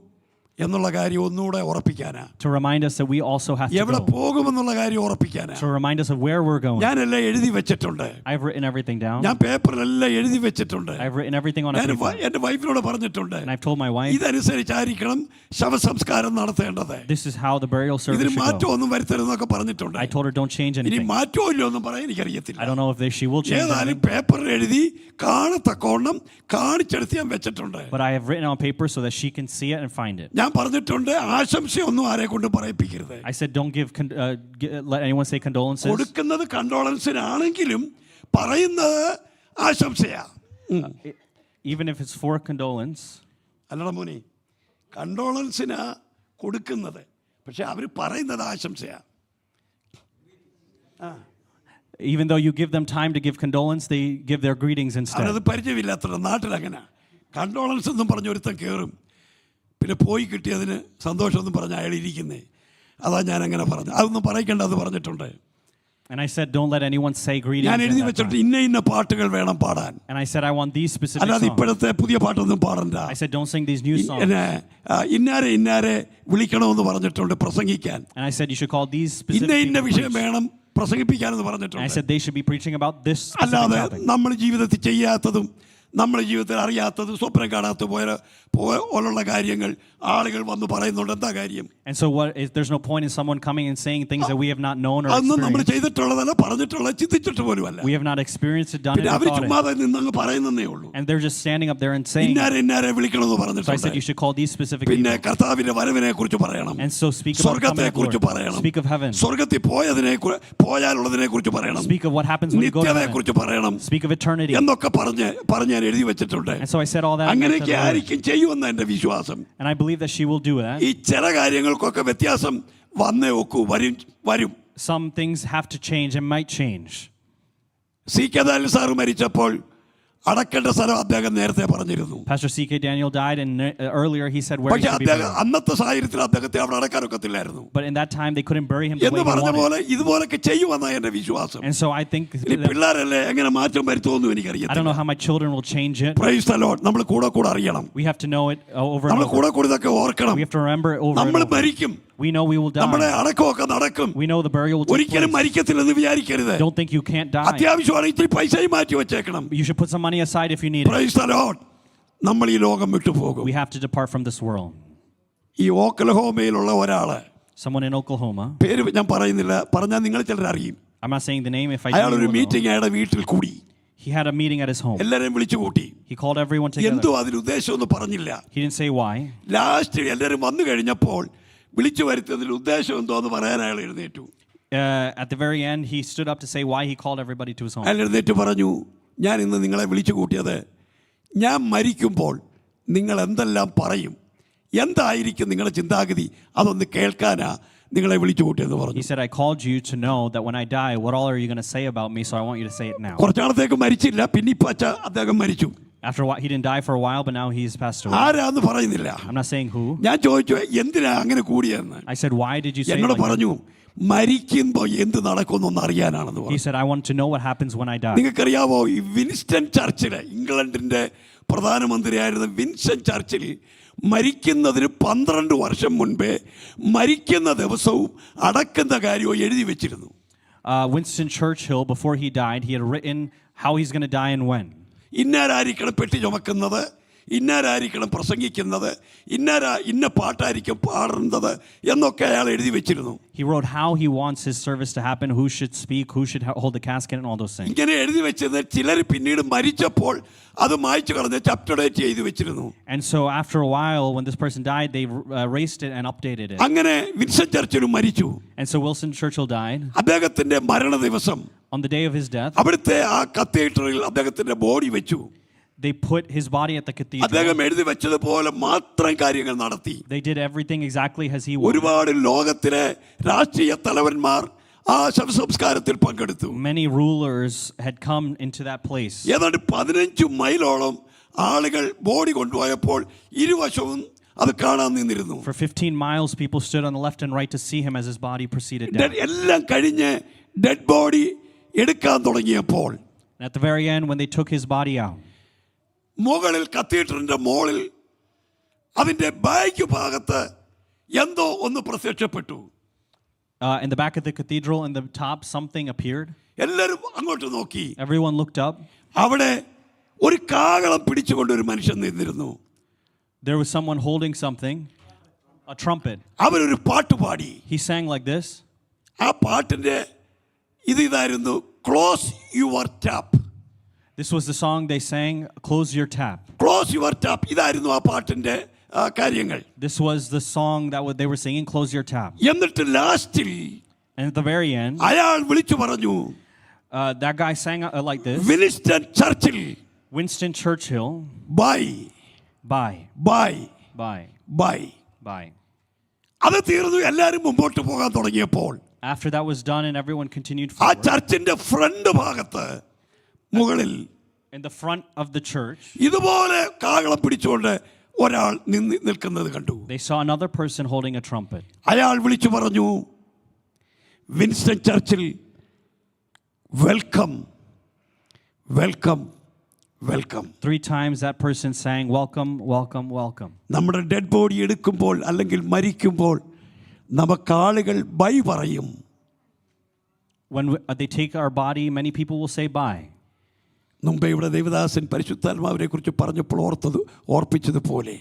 എന്നുള്ള കാര്യം ഒന്നുകൂടെ ഉറപ്പിക്കാനാ. To remind us that we also have to എവിടെ go. പോകുമെന്നുള്ള കാര്യം ഉറപ്പിക്കാനാ. To remind us of where we're going. ഞാനെല്ലാം എഴുതി വെച്ചിട്ടുണ്ട്. I've written everything down. ഞാൻ പേപ്പറിലെല്ലാം എഴുതി വെച്ചിട്ടുണ്ട്. I've written everything on a ഞാൻ paper. എൻ്റെ വൈഫിനോട് പറഞ്ഞിട്ടുണ്ട്. And I've told my wife, ഇതനുസരിച്ചായിരിക്കണം ശവസംസ്കാരം നടത്തേണ്ടത്. this is how the burial service ഇതിന് should go. മാറ്റമൊന്നും വരുത്തരുതെന്നൊക്കെ പറഞ്ഞിട്ടുണ്ട്. I told her, don't change ഇനി anything. മാറ്റമില്ല ഒന്നും പറയാൻ എനിക്കറിയത്തില്ല. I don't know if she will change ഏതായാലും anything. പേപ്പറിൽ എഴുതി കാണത്തക്കോണം കാണിച്ചെടുത്ത് ഞാൻ വെച്ചിട്ടുണ്ട്. But I have written on paper so that she can see it and find it. ഞാൻ പറഞ്ഞിട്ടുണ്ട് ആശംസയൊന്നും ആരെ കൊണ്ട് പറയിപ്പിക്കരുത്. I said, don't let anyone say condolences. കൊടുക്കുന്നത് കണ്ടോളൻസിനാണെങ്കിലും പറയുന്നത് ആശംസയാ. Even if it's for condolence. അല്ലട മോനെ, കണ്ടോളൻസിനാ കൊടുക്കുന്നത്, പക്ഷെ അവർ പറയുന്നത് ആശംസയാ. Even though you give them time to give condolence, they give their greetings instead. അവരത് പരിചയമില്ലാത്ത നാട്ടിലങ്ങനെ കണ്ടോളൻസ് എന്നും പറഞ്ഞ് ഒരുത്തൻ കയറും, പിന്നെ പോയി കിട്ടിയതിന് സന്തോഷമൊന്നും പറഞ്ഞ അയാൾ ഇരിക്കുന്നേ. അതാ ഞാൻ അങ്ങനെ പറഞ്ഞു. അതൊന്നും പറയിക്കേണ്ട, അത് പറഞ്ഞിട്ടുണ്ട്. And I said, don't let anyone say greetings. ഞാൻ എഴുതി in that വെച്ചിട്ട് time. ഇന്ന പാട്ടുകൾ വേണം പാടാൻ. And I said, I want these specific അല്ലാതെ songs. ഇപ്പോഴത്തെ പുതിയ പാട്ടൊന്നും പാടണ്ട. I said, don't sing these new songs. ഇന്നാരെ വിളിക്കണമെന്ന് പറഞ്ഞിട്ടുണ്ട് പ്രസംഗിക്കാൻ. And I said, you should call these ഇന്ന specific ഇന്ന people വിഷയം preach. വേണം പ്രസംഗിപ്പിക്കാനെന്ന് And I പറഞ്ഞിട്ടുണ്ട്. said, they should be preaching about this specific അല്ലാതെ topic. നമ്മൾ ജീവിതത്തിൽ ചെയ്യാത്തതും നമ്മുടെ ജീവിതത്തിൽ അറിയാത്തതും സ്വപ്നം കാണാത്ത പോലുള്ള കാര്യങ്ങൾ ആളുകൾ വന്ന് പറയുന്നുണ്ട്. എന്താ കാര്യം? And so there's no point in someone coming and saying things that we have not known or അതൊന്നും നമ്മൾ experienced. ചെയ്തിട്ടുള്ളതല്ല, പറഞ്ഞിട്ടുള്ള ചിന്തിച്ചിട്ട് പോലുമല്ല. We have not experienced it, done it, പിന്നെ or അവർ thought it. ചുമ്മാതെ നിന്നങ്ങ് പറയുന്നേ ഉള്ളൂ. And they're just standing up there and saying. ഇന്നാരെ വിളിക്കണമെന്ന് So I പറഞ്ഞിട്ടുണ്ട്. said, you should call these specific പിന്നെ people. കർത്താവിന്റെ വരവിനെ കുറിച്ച് പറയണം. And so speak about the coming സ്വർഗത്തെ of കുറിച്ച് glory. പറയണം. Speak of heaven. സ്വർഗത്തിൽ പോയാലുള്ളതിനെ കുറിച്ച് പറയണം. Speak of what happens when you go to നിത്യതയെ heaven. കുറിച്ച് പറയണം Speak of eternity. എന്നൊക്കെ പറഞ്ഞ് ഞാൻ എഴുതി വെച്ചിട്ടുണ്ട്. And so I said all that. അങ്ങനെയൊക്കെ ആയിരിക്കും ചെയ്യുമെന്ന് എൻ്റെ വിശ്വാസം. And I believe that she will do that. ഈ ചില കാര്യങ്ങൾക്കൊക്കെ വ്യത്യാസം വന്നേ ഒക്കൂ, വരും. Some things have to change and might change. C.K. Daniel sir മരിച്ചപ്പോൾ അടക്കേണ്ട സ്ഥലം അദ്ദേഹം നേരത്തെ പറഞ്ഞിരുന്നു. Pastor C.K. Daniel died, and earlier he said where he പക്ഷെ should be അദ്ദേഹം buried. അന്നത്തെ സാഹചര്യത്തിൽ അദ്ദേഹത്തെ അവിടെ അടക്കാനൊക്കത്തില്ലായിരുന്നു. But in that time they couldn't bury him the way എന്ന് he പറഞ്ഞ wanted. പോലെ ഇതുപോലൊക്കെ ചെയ്യുമെന്നാണ് എൻ്റെ വിശ്വാസം. And so I think ഇനി പിള്ളേരല്ലേ എങ്ങനെ മാറ്റം വരുത്തുമെന്നും I don't എനിക്കറിയാം. know how my children will change it. Praise the Lord. നമ്മൾ കൂടെ അറിയണം. We have to know it over and നമ്മൾ over. കൂടെ ഇതൊക്കെ ഓർക്കണം. We have to remember it over and നമ്മൾ over. മരിക്കും. We know we will നമ്മുടെ die. അടക്കമൊക്കെ നടക്കും. We know the burial will take ഒരിക്കലും place. മരിക്കത്തില്ലെന്ന് വിചാരിക്കരുത്. Don't think you can't die. അത്യാവശ്യമാണ് ഇത്തിരി പൈസയും മാറ്റി വെച്ചേക്കണം. You should put some money aside if you need it. Praise the Lord. നമ്മൾ ഈ ലോകം വിട്ടു പോകും. We have to depart from this world. ഈ ഓക്ലഹോമയിലുള്ള ഒരാള്, Someone in Oklahoma, പേര് ഞാൻ പറയുന്നില്ല, പറഞ്ഞാൽ നിങ്ങൾ ചിലർ അറിയും. I'm not saying the name. If I do, അയാൾ you ഒരു will know. മീറ്റിംഗ് അയാളുടെ വീട്ടിൽ കൂടി. He had a meeting at his home. എല്ലാവരെയും വിളിച്ചു കൂട്ടി. He called everyone together. എന്തോ അതിന് ഉദ്ദേശമൊന്നും പറഞ്ഞില്ല. He didn't say why. Last എല്ലാവരും വന്നു കഴിഞ്ഞപ്പോൾ വിളിച്ചു വരുത്തിയതിൽ ഉദ്ദേശം എന്തോ എന്ന് പറയാൻ അയാൾ എഴുന്നേറ്റു. At the very end, he stood up to say why he called everybody to his home. അയാൾ എഴുന്നേറ്റ് പറഞ്ഞു, ഞാൻ ഇന്ന് നിങ്ങളെ വിളിച്ചു കൂട്ടിയത് ഞാൻ മരിക്കുമ്പോൾ നിങ്ങൾ എന്തെല്ലാം പറയും, എന്തായിരിക്കും നിങ്ങളുടെ ചിന്താഗതി, അതൊന്ന് കേൾക്കാനാ നിങ്ങളെ വിളിച്ചു കൂട്ടിയെന്ന് പറഞ്ഞു. He said, I called you to know that when I die, what all are you going to say about me? So I want you to say it now. കുറച്ചാളത്തേക്ക് മരിച്ചില്ല, പിന്നെ ഇപ്പം അദ്ദേഹം മരിച്ചു. After a while, he didn't die for a while, but now he's passed away. ആരാന്ന് പറയുന്നില്ല. I'm not saying who. ഞാൻ ചോദിച്ചു, എന്തിനാ അങ്ങനെ കൂടിയെന്ന്. I said, why did you say it എന്നോട് like that? പറഞ്ഞു, മരിക്കുമ്പോൾ എന്ത് നടക്കുമെന്നൊന്ന് അറിയാനാണെന്ന് He പറഞ്ഞു. said, I want to know what happens when I die. നിങ്ങൾക്കറിയാവോ, ഈ വിൻസ്റ്റൺ ചർച്ചില്, ഇംഗ്ലണ്ടിന്റെ പ്രധാനമന്ത്രിയായിരുന്ന വിൻസ്റ്റൺ ചർച്ചിൽ മരിക്കുന്നതിന് 12 വർഷം മുൻപേ മരിക്കുന്ന ദിവസവും അടക്കുന്ന കാര്യവും എഴുതി വെച്ചിരുന്നു. Winston Churchill, before he died, he had written how he's going to die and when. ഇന്നാരായിരിക്കണം പെട്ടി ചുമക്കുന്നത്, ഇന്നാരായിരിക്കണം പ്രസംഗിക്കുന്നത്, ഇന്ന പാട്ടായിരിക്കും പാടുന്നത് എന്നൊക്കെ അയാൾ എഴുതി വെച്ചിരുന്നു. He wrote how he wants his service to happen, who should speak, who should hold the casket, and all those things. ഇങ്ങനെ എഴുതി വെച്ചത് ചിലർ പിന്നീട് മരിച്ചപ്പോൾ അത് മായ്ച്ചു കളഞ്ഞ് അപ്ഡേറ്റ് ചെയ്ത് വെച്ചിരുന്നു. And so after a while, when this person died, they erased it and updated it. അങ്ങനെ വിൻസ്റ്റൺ ചർച്ചിലും മരിച്ചു. And so Winston Churchill died. അദ്ദേഹത്തിന്റെ മരണ ദിവസം On the day of his death, അവിടുത്തെ ആ കത്തീഡ്രലിൽ അദ്ദേഹത്തിന്റെ ബോഡി വെച്ചു. they put his body at the cathedral. അദ്ദേഹം എഴുതി വെച്ചതുപോലെ മാത്രം കാര്യങ്ങൾ നടത്തി. They did everything exactly as he wanted. ഒരുപാട് ലോകത്തിലെ രാഷ്ട്രീയ തലവന്മാർ ആ ശവസംസ്കാരത്തിൽ പങ്കെടുത്തു. Many rulers had come into that place. ഏതാണ്ട് 15 മൈലോളം ആളുകൾ ബോഡി കൊണ്ടുപോയപ്പോൾ ഇരുവശവും അത് കാണാൻ നിന്നിരുന്നു. For 15 miles, people stood on the left and right to see him as his body proceeded down. എല്ലാം കഴിഞ്ഞ് ഡെഡ് ബോഡി എടുക്കാൻ തുടങ്ങിയപ്പോൾ, And at the very end, when they took his body out, മുകളിൽ കത്തീഡ്രലിന്റെ മുകളിൽ അതിന്റെ ബാക്ക് ഭാഗത്ത് എന്തോ ഒന്ന് പ്രത്യക്ഷപ്പെട്ടു. in the back of the cathedral, in the top, something appeared. എല്ലാവരും അങ്ങോട്ട് നോക്കി. Everyone looked up. അവിടെ ഒരു കാഹളം പിടിച്ചുകൊണ്ട് ഒരു മനുഷ്യൻ നിന്നിരുന്നു. There was someone holding something, a trumpet. അവരൊരു പാട്ട് പാടി. He sang like this. ആ പാട്ടിന്റെ ഇതായിരുന്നു, close your tap. This was the song they sang, Close Your Tap. Close your tap, ഇതായിരുന്നു ആ പാട്ടിന്റെ കാര്യങ്ങൾ. This was the song that they were singing, Close Your Tap. എന്നിട്ട് ലാസ്റ്റിൽ And at the very end, അയാൾ വിളിച്ചു പറഞ്ഞു, that guy sang like this. Winston Churchill, Winston Churchill, bye bye, bye bye, bye. bye. അത് തീർന്നു. എല്ലാവരും മുമ്പോട്ട് പോകാൻ തുടങ്ങിയപ്പോൾ After that was done and everyone continued ആ forward, ചർച്ചിന്റെ ഫ്രണ്ട് ഭാഗത്ത് മുകളിൽ in the front of the church, ഇതുപോലെ കാഹളം പിടിച്ചുകൊണ്ട് ഒരാൾ നിൽക്കുന്നത് കണ്ടു. they saw another person holding a trumpet. അയാൾ വിളിച്ചു പറഞ്ഞു, Winston Churchill, welcome welcome welcome. 3 times that person sang, Welcome, welcome, welcome. നമ്മുടെ ഡെഡ് ബോഡി എടുക്കുമ്പോൾ അല്ലെങ്കിൽ മരിക്കുമ്പോൾ നമുക്ക് ആളുകൾ ബൈ പറയും. When they take our body, many people will say bye. മുമ്പേ ഇവിടെ ദേവദാസൻ പരിശുദ്ധാത്മാവിനെ കുറിച്ച് പറഞ്ഞപ്പോൾ ഓർപ്പിച്ചതുപോലെ,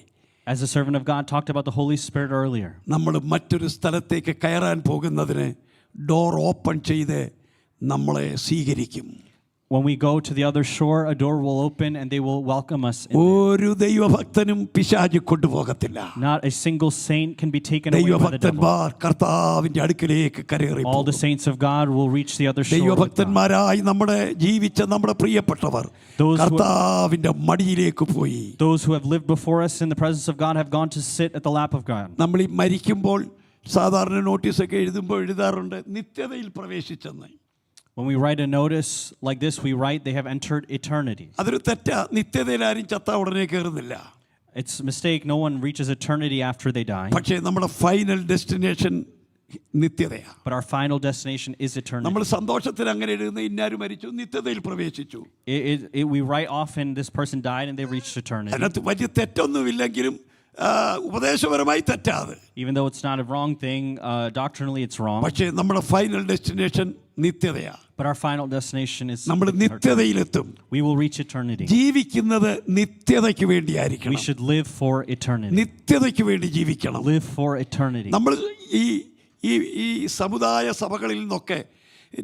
As the servant of God talked about the Holy Spirit earlier, നമ്മൾ മറ്റൊരു സ്ഥലത്തേക്ക് കയറാൻ പോകുന്നതിന് ഡോർ ഓപ്പൺ ചെയ്ത് നമ്മളെ സ്വീകരിക്കും. when we go to the other shore, a door will open and they will welcome us in. ഒരു ദൈവഭക്തനും പിശാച് കൊണ്ടുപോകത്തില്ല. Not a single saint can be taken away by the devil. ദൈവഭക്തന്മാർ കർത്താവിന്റെ അടുക്കലേക്ക് കയറി All the saints of God will reach the other shore. ദൈവഭക്തന്മാരായി നമ്മുടെ ജീവിച്ച നമ്മുടെ പ്രിയപ്പെട്ടവർ കർത്താവിന്റെ മടിയിലേക്ക് പോയി. Those who have lived before us in the presence of God have gone to sit at the lap of God. നമ്മൾ ഈ മരിക്കുമ്പോൾ സാധാരണ നോട്ടീസൊക്കെ എഴുതുമ്പോൾ എഴുതാറുണ്ട്, നിത്യതയിൽ പ്രവേശിച്ചെന്ന്. When we write a notice like this, we write they have entered eternity. അതൊരു തെറ്റാ. നിത്യതയിൽ ആരും ചത്താ ഉടനെ കയറുന്നില്ല. It's a mistake. No one reaches eternity after they die. പക്ഷേ നമ്മുടെ ഫൈനൽ ഡെസ്റ്റിനേഷൻ നിത്യതയാണ്. But our final destination is eternity. നമ്മൾ സന്തോഷത്തിൽ അങ്ങനെ എഴുതുന്ന ഇന്നാരും മരിച്ചു, നിത്യതയിൽ പ്രവേശിച്ചു. We write often this person died and they reached eternity. അതിനകത്ത് വലിയ തെറ്റൊന്നുമില്ലെങ്കിലും ഉപദേശപരമായി തെറ്റാത്. Even though it's not a wrong thing, doctrinally it's wrong. പക്ഷേ നമ്മുടെ ഫൈനൽ ഡെസ്റ്റിനേഷൻ നിത്യതയാണ്. But our final destination is നമ്മൾ നിത്യതയിലെത്തും. we will reach eternity. ജീവിക്കുന്നത് നിത്യതയ്ക്ക് വേണ്ടിയായിരിക്കണം. We should live for eternity. നിത്യതയ്ക്ക് വേണ്ടി ജീവിക്കണം. Live for eternity. നമ്മൾ ഈ സമുദായ സഭകളിൽ നിന്നൊക്കെ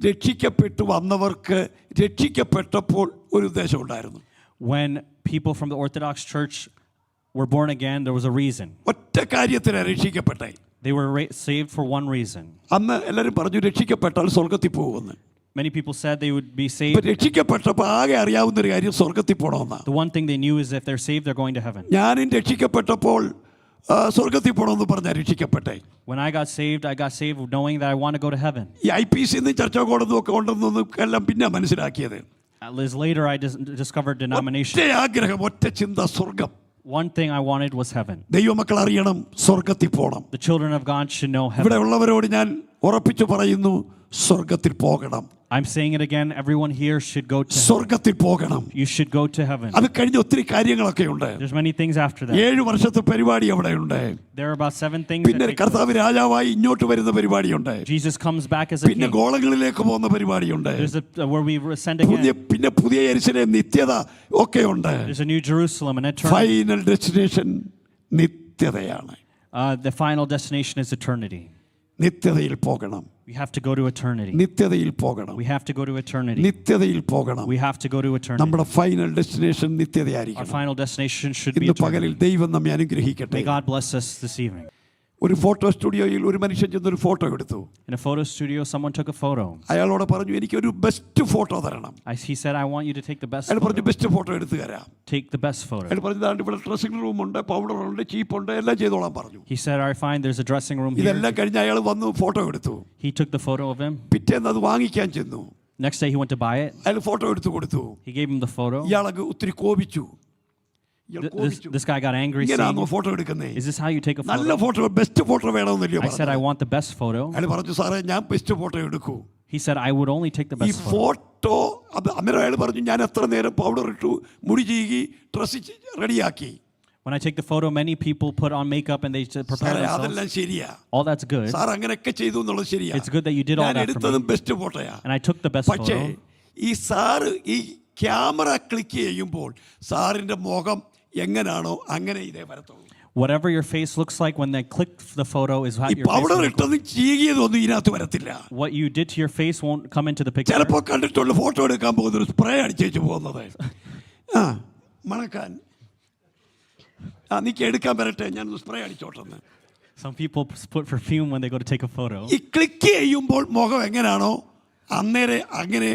രക്ഷിക്കപ്പെട്ടു വന്നവർക്ക് രക്ഷിക്കപ്പെട്ടപ്പോൾ ഒരു ഉദ്ദേശം ഉണ്ടായിരുന്നു. When people from the Orthodox Church were born again, there was a reason. ഒറ്റ കാര്യത്തിനാണ് രക്ഷിക്കപ്പെട്ടെ. They were saved for one reason. അന്ന് എല്ലാവരും പറഞ്ഞു രക്ഷിക്കപ്പെട്ടാൽ സ്വർഗത്തിൽ പോകുമെന്ന്. Many people said they would be saved. രക്ഷിക്കപ്പെട്ടപ്പോൾ ആകെ അറിയാവുന്ന ഒരു കാര്യം സ്വർഗത്തിൽ പോകണമെന്നാണ്. The one thing they knew is if they're saved, they're going to heaven. ഞാനും രക്ഷിക്കപ്പെട്ടപ്പോൾ സ്വർഗത്തിൽ പോകണമെന്ന് പറഞ്ഞാൽ രക്ഷിക്കപ്പെട്ടെ. When I got saved knowing that I want to go to heaven. ഈ IPC ചർച്ച കോടൊന്നും ഒക്കെ ഉണ്ടെന്നൊന്നും എല്ലാം പിന്നെ മനസ്സിലാക്കിയത്. Later I discovered denomination. ഒറ്റ ആഗ്രഹം, ഒറ്റ ചിന്ത, സ്വർഗം. One thing I wanted was heaven. ദൈവമക്കൾ അറിയണം, സ്വർഗത്തിൽ പോകണം. The children of God should know heaven. ഇവിടെ ഉള്ളവരോട് ഞാൻ ഉറപ്പിച്ചു പറയുന്നു, സ്വർഗത്തിൽ പോകണം. I'm saying it again, everyone here should go to heaven. സ്വർഗത്തിൽ പോകണം. You should go to heaven. അത് കഴിഞ്ഞ് ഒത്തിരി കാര്യങ്ങളൊക്കെ ഉണ്ട്. There's many things after that. 7 വർഷത്തെ പരിപാടി അവിടെ ഉണ്ട്. There are about 7 things. പിന്നെ കർത്താവ് രാജാവായി ഇങ്ങോട്ട് വരുന്ന പരിപാടിയുണ്ട്. Jesus comes back as a king. പിന്നെ ഗോളങ്ങളിലേക്ക് പോകുന്ന പരിപാടിയുണ്ട്. There's where we ascend again. പിന്നെ പുതിയ യെരൂശലേം, നിത്യത ഒക്കെ ഉണ്ട്. There's a new Jerusalem, an eternity. Final destination നിത്യതയാണ്. The final destination is eternity. നിത്യതയിൽ പോകണം. We have to go to eternity. നിത്യതയിൽ പോകണം. We have to go to eternity. നിത്യതയിൽ പോകണം. We have to go to eternity. നമ്മുടെ final destination Our നിത്യതയായിരിക്കണം. final destination should be ഇന്ന് പകലിൽ eternity. ദൈവം നമ്മെ അനുഗ്രഹിക്കട്ടെ. May God bless us this evening. ഒരു ഫോട്ടോ സ്റ്റുഡിയോയിൽ ഒരു മനുഷ്യൻ ചെന്നൊരു ഫോട്ടോ എടുത്തു. In a photo studio, someone took a photo. അയാളോട് പറഞ്ഞു, എനിക്കൊരു ബെസ്റ്റ് ഫോട്ടോ തരണം. He said, I want you to take the best അയാൾ photo. പറഞ്ഞു, ബെസ്റ്റ് ഫോട്ടോ എടുത്തു തരാം. Take the best photo. അയാൾ പറഞ്ഞു, ദാണ്ട് ഇവിടെ ഡ്രസ്സിംഗ് റൂം ഉണ്ട്, പൗഡർ ഉണ്ട്, ചീപ്പുണ്ട്, എല്ലാം ചെയ്തോളാം പറഞ്ഞു. He said, all right, fine, there's a dressing room here. ഇതെല്ലാം കഴിഞ്ഞ് അയാൾ വന്നു ഫോട്ടോ എടുത്തു. He took the photo of him. പിറ്റേന്ന് അത് വാങ്ങിക്കാൻ ചെന്നു. Next day, he went to buy it. അയാൾ ഫോട്ടോ എടുത്തു കൊടുത്തു. He gave him the photo. ഇയാൾക്ക് ഒത്തിരി കോപിച്ചു. This guy got angry, saying, photo എടുക്കുന്നേ, is this how you take a നല്ല photo? ഫോട്ടോ, ബെസ്റ്റ് ഫോട്ടോ വേണമെന്നല്ലോ. I said, I want the best photo. അയാൾ പറഞ്ഞു, സാറേ ഞാൻ ബെസ്റ്റ് ഫോട്ടോ എടുക്കൂ. He said, I would only take the ഈ best photo. Photo അന്നേരം അയാൾ പറഞ്ഞു, ഞാൻ എത്ര നേരം പൗഡർ ഇട്ടു, മുടി ചീകി, ഡ്രസ്സ് റെഡിയാക്കി. When I take the photo, many people put on makeup and they prepare സാറേ themselves. അതെല്ലാം ശരിയാ, All that's good. സാർ അങ്ങനെയൊക്കെ ചെയ്തു എന്നുള്ളത് ശരിയാ. It's good that you did all ഞാൻ that for എടുത്തതും me. ബെസ്റ്റ് ഫോട്ടോയാ. And I took the best പക്ഷേ photo. ഈ സാറ് ഈ ക്യാമറ ക്ലിക്ക് ചെയ്യുമ്പോൾ സാറിന്റെ മുഖം എങ്ങനാണോ അങ്ങനെ ഇതേ വരത്തുള്ളൂ. Whatever your face looks like when they click the photo is how ഈ your face powder will look. ഇട്ടതും ചീകിയതൊന്നും ഇതിനകത്ത് വരത്തില്ല. What you did to your face won't come into the picture. ചിലപ്പോൾ കണ്ടിട്ടുള്ള ഫോട്ടോ എടുക്കാൻ പോകുന്ന ഒരു സ്പ്രേ അടിച്ചേച്ച് പോകുന്നത്, മണക്കാൻ, നീക്ക് എടുക്കാൻ വരട്ടെ, ഞാൻ spray അടിച്ചോട്ടെന്ന്. Some people put perfume when they go to take a photo. ഈ ക്ലിക്ക് ചെയ്യുമ്പോൾ മുഖം എങ്ങനാണോ അന്നേരെ അങ്ങനെ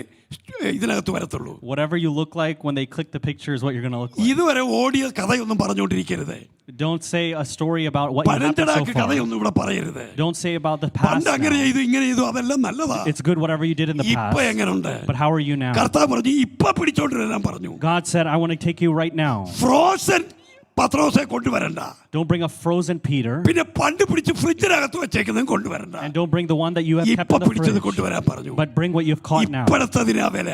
ഇതിനകത്ത് വരത്തുള്ളൂ. Whatever you look like when they click the picture is what you're going to look like. ഇതുവരെ ഓടിയ കഥയൊന്നും പറഞ്ഞുകൊണ്ടിരിക്കരുത്. Don't say a story about what you happened so പഴഞ്ചനാക്ക് far. കഥയൊന്നും ഇവിടെ പറയരുത്. Don't say about the past. പണ്ട് അങ്ങനെ now. ചെയ്തു ഇങ്ങനെ ചെയ്തു അതെല്ലാം നല്ലതാ. It's good whatever you did in the ഇപ്പൊ past. എങ്ങനുണ്ട്? But how are you now? കർത്താവ് പറഞ്ഞു, ഇപ്പൊ പിടിച്ചോണ്ടിരാൻ പറഞ്ഞു. God said, I want to take you right now. ഫ്രോസൻ പത്രോസെ കൊണ്ടുവരണ്ട. Don't bring a frozen Peter. പിന്നെ പണ്ട് പിടിച്ച് ഫ്രിഡ്ജിനകത്ത് വെച്ചേക്കുന്നതും കൊണ്ടുവരണ്ട. And don't bring the one that you have kept ഇപ്പൊ in the പിടിച്ചത് fridge. കൊണ്ടുവരാൻ പറഞ്ഞു. But bring what you've caught now. ഇപ്പോഴത്തതിനാ വില.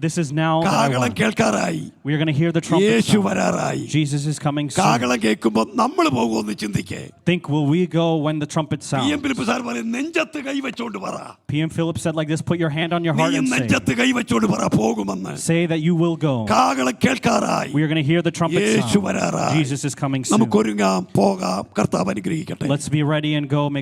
This is now that I കാഹളം want. കേൾക്കാറായി. We are going to hear the trumpet Yeshu sound. വരാറായി. Jesus is coming soon. കാഹളം കേൾക്കുമ്പോൾ നമ്മൾ പോകുമെന്ന് ചിന്തിക്കേ. Think, will we go when the trumpet sounds? Philip sir പറയും, നെഞ്ചത്ത് കൈവച്ചോണ്ട് പറ. PM Philip said like this, put your hand on your heart നീ and നെഞ്ചത്ത് കൈവച്ചോണ്ട് പറ പോകുമെന്ന്. say that you will go. കാഹളം കേൾക്കാറായി. We are going to hear the trumpet Yeshu sound. വരാറായി. Jesus is coming soon. നമുക്കൊരുങ്ങാം, പോകാം. കർത്താവ് അനുഗ്രഹിക്കട്ടെ. Let's be ready and go. May